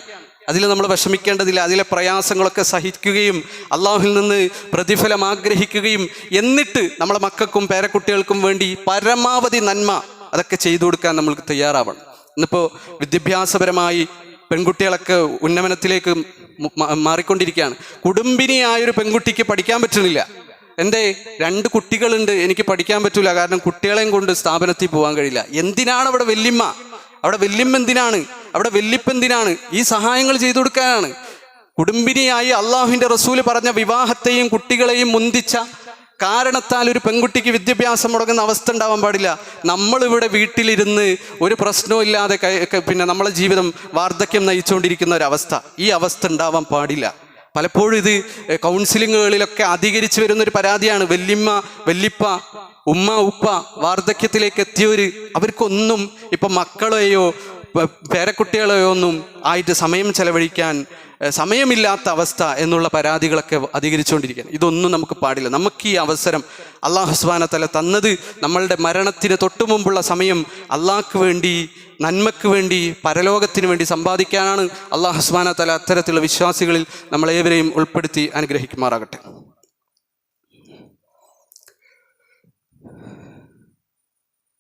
അതിൽ നമ്മൾ വിഷമിക്കേണ്ടതില്ല. അതിലെ പ്രയാസങ്ങളൊക്കെ സഹിക്കുകയും അള്ളാഹുവിൽ നിന്ന് പ്രതിഫലം ആഗ്രഹിക്കുകയും എന്നിട്ട് നമ്മളെ മക്കൾക്കും പേരക്കുട്ടികൾക്കും വേണ്ടി പരമാവധി നന്മ അതൊക്കെ ചെയ്തു കൊടുക്കാൻ നമ്മൾക്ക് തയ്യാറാവണം. ഇന്നിപ്പോൾ വിദ്യാഭ്യാസപരമായി പെൺകുട്ടികളൊക്കെ ഉന്നമനത്തിലേക്ക് മാറിക്കൊണ്ടിരിക്കുകയാണ്. കുടുംബിനിയായൊരു പെൺകുട്ടിക്ക് പഠിക്കാൻ പറ്റുന്നില്ല. എൻ്റെ 2 കുട്ടികളുണ്ട്, എനിക്ക് പഠിക്കാൻ പറ്റില്ല, കാരണം കുട്ടികളെയും കൊണ്ട് സ്ഥാപനത്തിൽ പോകാൻ കഴിയില്ല. എന്തിനാണ് അവിടെ വല്യമ്മ? അവിടെ വല്യമ്മ എന്തിനാണ്? അവിടെ വെല്ലിപ്പെന്തിനാണ്? ഈ സഹായങ്ങൾ ചെയ്തു കൊടുക്കാനാണ്. കുടുംബിനിയായി അള്ളാഹുവിൻ്റെ റസൂല് പറഞ്ഞ വിവാഹത്തെയും കുട്ടികളെയും മുന്തിച്ച കാരണത്താൽ ഒരു പെൺകുട്ടിക്ക് വിദ്യാഭ്യാസം മുടങ്ങുന്ന അവസ്ഥ ഉണ്ടാവാൻ പാടില്ല. നമ്മളിവിടെ വീട്ടിലിരുന്ന് ഒരു പ്രശ്നവും ഇല്ലാതെ പിന്നെ നമ്മളെ ജീവിതം വാർദ്ധക്യം നയിച്ചുകൊണ്ടിരിക്കുന്ന ഒരവസ്ഥ, ഈ അവസ്ഥ ഉണ്ടാവാൻ പാടില്ല. പലപ്പോഴും ഇത് കൗൺസിലിങ്ങുകളിലൊക്കെ അധികരിച്ചു വരുന്നൊരു പരാതിയാണ്. വല്ലിപ്പ, ഉമ്മ, ഉപ്പ വാർദ്ധക്യത്തിലേക്ക് എത്തിയവർ, അവർക്കൊന്നും ഇപ്പം മക്കളെയോ പേരക്കുട്ടികളെയോ ഒന്നും ആയിട്ട് സമയം ചെലവഴിക്കാൻ സമയമില്ലാത്ത അവസ്ഥ എന്നുള്ള പരാതികളൊക്കെ അധികരിച്ചുകൊണ്ടിരിക്കുകയാണ്. ഇതൊന്നും നമുക്ക് പാടില്ല. നമുക്ക് ഈ അവസരം അല്ലാഹു സുബ്ഹാനഹു വ തആല തന്നത് നമ്മളുടെ മരണത്തിന് തൊട്ടു മുമ്പുള്ള സമയം അള്ളാഹ്ക്ക് വേണ്ടി, നന്മയ്ക്ക് വേണ്ടി, പരലോകത്തിന് വേണ്ടി സമ്പാദിക്കാനാണ്. അല്ലാഹു സുബ്ഹാനഹു വ തആല അത്തരത്തിലുള്ള വിശ്വാസികളിൽ നമ്മളേവരെയും ഉൾപ്പെടുത്തി അനുഗ്രഹിക്കുമാറാകട്ടെ.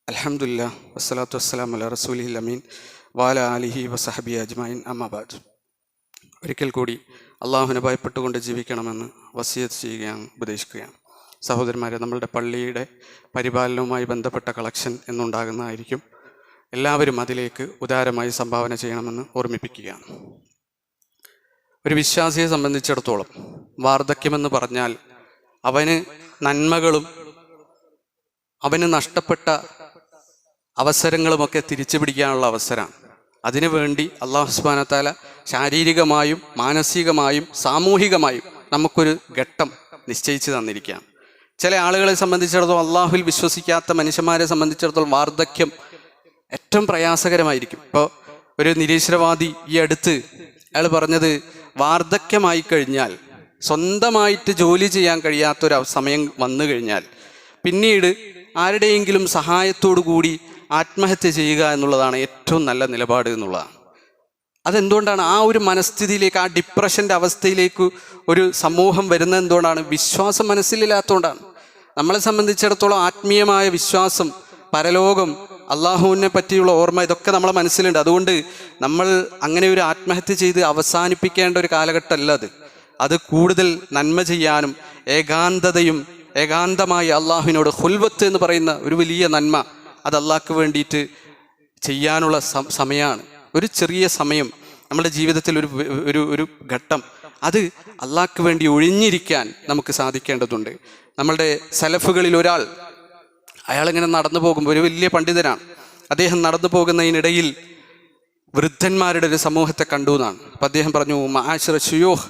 അൽഹംദുലില്ലാഹ് വസ്സലാത്തു വസ്സലാമു അലാ റസൂലിഹിൽ അമീൻ വഅലാ ആലിഹി വസഹബിഹി അജ്മഈൻ അമ്മാ ബഅദ്. ഒരിക്കൽ കൂടി അള്ളാഹുവിനെ ഭയപ്പെട്ടുകൊണ്ട് ജീവിക്കണമെന്ന് വസിയത്ത് ചെയ്യുകയാണ്, ഉപദേശിക്കുകയാണ്. സഹോദരന്മാരെ, നമ്മളുടെ പള്ളിയുടെ പരിപാലനവുമായി ബന്ധപ്പെട്ട കളക്ഷൻ എന്നുണ്ടാകുന്നതായിരിക്കും. എല്ലാവരും അതിലേക്ക് ഉദാരമായി സംഭാവന ചെയ്യണമെന്ന് ഓർമ്മിപ്പിക്കുകയാണ്. ഒരു വിശ്വാസിയെ സംബന്ധിച്ചിടത്തോളം വാർദ്ധക്യമെന്ന് പറഞ്ഞാൽ അവന് നന്മകളും അവന് നഷ്ടപ്പെട്ട അവസരങ്ങളുമൊക്കെ തിരിച്ചു പിടിക്കാനുള്ള അവസരമാണ്. അതിനുവേണ്ടി അല്ലാഹു സുബ്ഹാനഹു വ തആല ശാരീരികമായും മാനസികമായും സാമൂഹികമായും നമുക്കൊരു ഘട്ടം നിശ്ചയിച്ച് തന്നിരിക്കുകയാണ്. ചില ആളുകളെ സംബന്ധിച്ചിടത്തോളം, അള്ളാഹുവിൽ വിശ്വസിക്കാത്ത മനുഷ്യന്മാരെ സംബന്ധിച്ചിടത്തോളം വാർദ്ധക്യം ഏറ്റവും പ്രയാസകരമായിരിക്കും. ഇപ്പോൾ ഒരു നിരീശ്വരവാദി ഈ അടുത്ത് അയാൾ പറഞ്ഞത്, വാർദ്ധക്യമായി കഴിഞ്ഞാൽ, സ്വന്തമായിട്ട് ജോലി ചെയ്യാൻ കഴിയാത്തൊരു സമയം വന്നു കഴിഞ്ഞാൽ പിന്നീട് ആരുടെയെങ്കിലും സഹായത്തോടു കൂടി ആത്മഹത്യ ചെയ്യുക എന്നുള്ളതാണ് ഏറ്റവും നല്ല നിലപാട് എന്നുള്ളതാണ്. അതെന്തുകൊണ്ടാണ് ആ ഒരു മനസ്ഥിതിയിലേക്ക്, ആ ഡിപ്രഷൻ്റെ അവസ്ഥയിലേക്ക് ഒരു സമൂഹം വരുന്നത്? എന്തുകൊണ്ടാണ്? വിശ്വാസം മനസ്സിലില്ലാത്തതുകൊണ്ടാണ്. നമ്മളെ സംബന്ധിച്ചിടത്തോളം ആത്മീയമായ വിശ്വാസം, പരലോകം, അള്ളാഹുവിനെ പറ്റിയുള്ള ഓർമ്മ, ഇതൊക്കെ നമ്മളെ മനസ്സിലുണ്ട്. അതുകൊണ്ട് നമ്മൾ അങ്ങനെ ഒരു ആത്മഹത്യ ചെയ്ത് അവസാനിപ്പിക്കേണ്ട ഒരു കാലഘട്ടമല്ല അത് കൂടുതൽ നന്മ ചെയ്യാനും ഏകാന്തമായി അള്ളാഹുവിനോട് ഖുൽവത്ത് എന്ന് പറയുന്ന ഒരു വലിയ നന്മ, അത് അള്ളാഹ്ക്ക് വേണ്ടിയിട്ട് ചെയ്യാനുള്ള സമയമാണ്. ഒരു ചെറിയ സമയം നമ്മുടെ ജീവിതത്തിൽ ഒരു ഘട്ടം, അത് അള്ളാഹ്ക്ക് വേണ്ടി ഒഴിഞ്ഞിരിക്കാൻ നമുക്ക് സാധിക്കേണ്ടതുണ്ട്. നമ്മളുടെ സലഫുകളിൽ ഒരാൾ, അയാളിങ്ങനെ നടന്നു പോകുമ്പോൾ, ഒരു വലിയ പണ്ഡിതനാണ്, അദ്ദേഹം നടന്നു പോകുന്നതിനിടയിൽ വൃദ്ധന്മാരുടെ ഒരു സമൂഹത്തെ കണ്ടു എന്നാണ്. അപ്പം അദ്ദേഹം പറഞ്ഞു, മആശിറ ശുയൂഖ്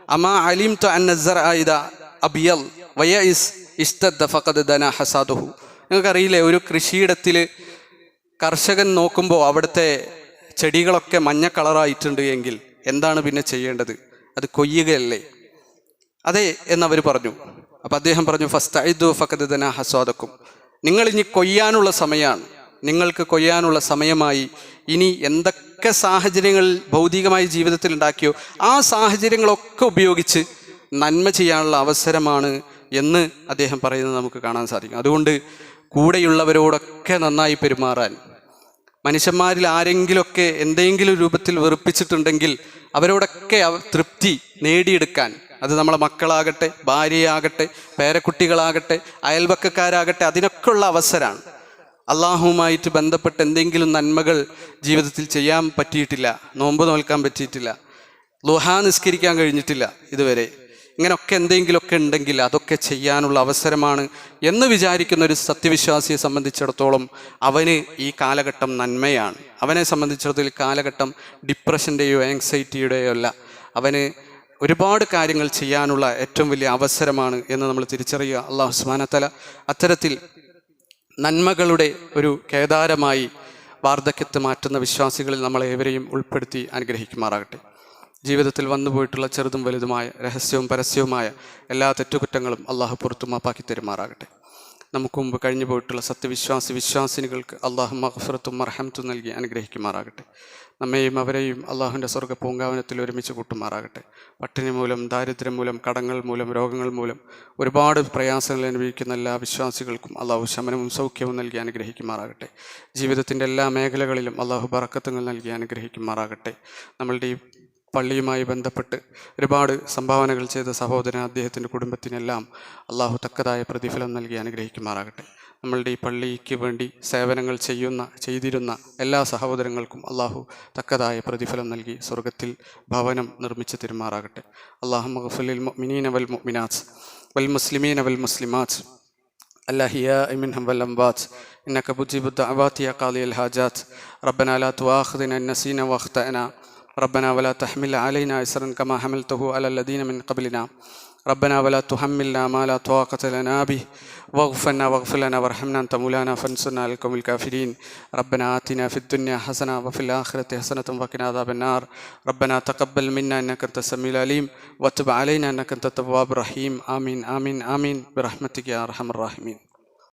അമാ അലിംതു അന്ന സറഅ ഇദാ അബിയൽ വയഇസ് ഇസ്തദ്ദ ഫഖദ് ദനാ ഹസാദുഹു. നിങ്ങൾക്കറിയില്ലേ, ഒരു കൃഷിയിടത്തിൽ കർഷകൻ നോക്കുമ്പോൾ അവിടുത്തെ ചെടികളൊക്കെ മഞ്ഞ കളറായിട്ടുണ്ട് എങ്കിൽ എന്താണ് പിന്നെ ചെയ്യേണ്ടത്? അത് കൊയ്യുകയല്ലേ? അതെ എന്നവർ പറഞ്ഞു. അപ്പം അദ്ദേഹം പറഞ്ഞു, ഫസ്തഇദു ഫഖദ് ദനാ ഹസാദക്കും, നിങ്ങൾ ഇനി കൊയ്യാനുള്ള സമയമാണ്, നിങ്ങൾക്ക് കൊയ്യാനുള്ള സമയമായി. ഇനി എന്തൊക്കെ സാഹചര്യങ്ങൾ ഭൗതികമായ ജീവിതത്തിൽ ഉണ്ടാക്കിയോ ആ സാഹചര്യങ്ങളൊക്കെ ഉപയോഗിച്ച് നന്മ ചെയ്യാനുള്ള അവസരമാണ് എന്ന് അദ്ദേഹം പറയുന്നത് നമുക്ക് കാണാൻ സാധിക്കും. അതുകൊണ്ട് കൂടെയുള്ളവരോടൊക്കെ നന്നായി പെരുമാറാൻ, മനുഷ്യന്മാരിൽ ആരെങ്കിലുമൊക്കെ എന്തെങ്കിലും രൂപത്തിൽ വെറുപ്പിച്ചിട്ടുണ്ടെങ്കിൽ അവരോടൊക്കെ തൃപ്തി നേടിയെടുക്കാൻ, അത് നമ്മളെ മക്കളാകട്ടെ, ഭാര്യയാകട്ടെ, പേരക്കുട്ടികളാകട്ടെ, അയൽവക്കക്കാരാകട്ടെ, അതിനൊക്കെ ഉള്ള അവസരമാണ്. അള്ളാഹുവുമായിട്ട് ബന്ധപ്പെട്ട് എന്തെങ്കിലും നന്മകൾ ജീവിതത്തിൽ ചെയ്യാൻ പറ്റിയിട്ടില്ല, നോമ്പ് നോൽക്കാൻ പറ്റിയിട്ടില്ല, ളുഹാ നിസ്കരിക്കാൻ കഴിഞ്ഞിട്ടില്ല ഇതുവരെ, ഇങ്ങനെയൊക്കെ എന്തെങ്കിലുമൊക്കെ ഉണ്ടെങ്കിൽ അതൊക്കെ ചെയ്യാനുള്ള അവസരമാണ് എന്ന് വിചാരിക്കുന്ന ഒരു സത്യവിശ്വാസിയെ സംബന്ധിച്ചിടത്തോളം അവന് ഈ കാലഘട്ടം നന്മയാണ്. അവനെ സംബന്ധിച്ചിടത്തോളം ഈ കാലഘട്ടം ഡിപ്രഷൻ്റെയോ ആങ്സൈറ്റിയുടെയോ അല്ല, അവന് ഒരുപാട് കാര്യങ്ങൾ ചെയ്യാനുള്ള ഏറ്റവും വലിയ അവസരമാണ് എന്ന് നമ്മൾ തിരിച്ചറിയുക. അല്ലാഹു സുബ്ഹാനഹു വ തആല അത്തരത്തിൽ നന്മകളുടെ ഒരു കേദാരമായി വാർദ്ധക്യത്തെ മാറ്റുന്ന വിശ്വാസികളിൽ നമ്മളേവരെയും ഉൾപ്പെടുത്തി അനുഗ്രഹിക്കുമാറാകട്ടെ. ജീവിതത്തിൽ വന്നുപോയിട്ടുള്ള ചെറുതും വലുതുമായ, രഹസ്യവും പരസ്യവുമായ എല്ലാ തെറ്റുകുറ്റങ്ങളും അള്ളാഹു പുറത്തു മാപ്പാക്കി തരുമാറാകട്ടെ. നമുക്ക് മുമ്പ് കഴിഞ്ഞു പോയിട്ടുള്ള വിശ്വാസിനികൾക്ക് അള്ളാഹു മഗ്ഫിറത്തും മർഹമത്തും നൽകി അനുഗ്രഹിക്കുമാറാകട്ടെ. നമ്മെയും അവരെയും അള്ളാഹുവിൻ്റെ സ്വർഗ്ഗ പൂങ്കാവനത്തിൽ ഒരുമിച്ച് കൂട്ടുമാറാകട്ടെ. പട്ടിണി മൂലം, ദാരിദ്ര്യം മൂലം, കടങ്ങൾ മൂലം, രോഗങ്ങൾ മൂലം ഒരുപാട് പ്രയാസങ്ങൾ അനുഭവിക്കുന്ന എല്ലാ വിശ്വാസികൾക്കും അള്ളാഹു ശമനവും സൗഖ്യവും നൽകി അനുഗ്രഹിക്കുമാറാകട്ടെ. ജീവിതത്തിൻ്റെ എല്ലാ മേഖലകളിലും അള്ളാഹു ബറക്കത്തുകൾ നൽകി അനുഗ്രഹിക്കുമാറാകട്ടെ. നമ്മളുടെ ഈ പള്ളിയുമായി ബന്ധപ്പെട്ട് ഒരുപാട് സംഭാവനകൾ ചെയ്ത സഹോദരൻ, അദ്ദേഹത്തിൻ്റെ കുടുംബത്തിനെല്ലാം അള്ളാഹു തക്കതായ പ്രതിഫലം നൽകി അനുഗ്രഹിക്കുമാറാകട്ടെ. നമ്മളുടെ ഈ പള്ളിക്ക് വേണ്ടി സേവനങ്ങൾ ചെയ്തിരുന്ന എല്ലാ സഹോദരങ്ങൾക്കും അള്ളാഹു തക്കതായ പ്രതിഫലം നൽകി സ്വർഗത്തിൽ ഭവനം നിർമ്മിച്ച് തരുമാറാകട്ടെ. അല്ലാഹുമ്മ ഗ്ഫിർ മുഅ്മിനീന വൽ മുഅ്മിനാത്ത് വൽ മുസ്ലിമീന വൽ മുസ്ലിമാത്ത് الأحياء منهم والأموات إنك مجيب الدعوات يا قاضي الحاجات. ربنا لا تؤاخذنا إن نسينا وأخطأنا ربنا ولا تحمل علينا إصرا كما حملته على الذين من قبلنا ربنا ولا تحملنا ما لا طاقة لنا به واغفر لنا وارحمنا أنت مولانا فانصرنا على القوم الكافرين. ربنا آتنا في الدنيا حسنة وفي الآخرة حسنة وقنا عذاب النار. ربنا تقبل منا إنك أنت السميع العليم وتب علينا إنك أنت التواب الرحيم. آمين آمين آمين برحمتك يا أرحم الراحمين.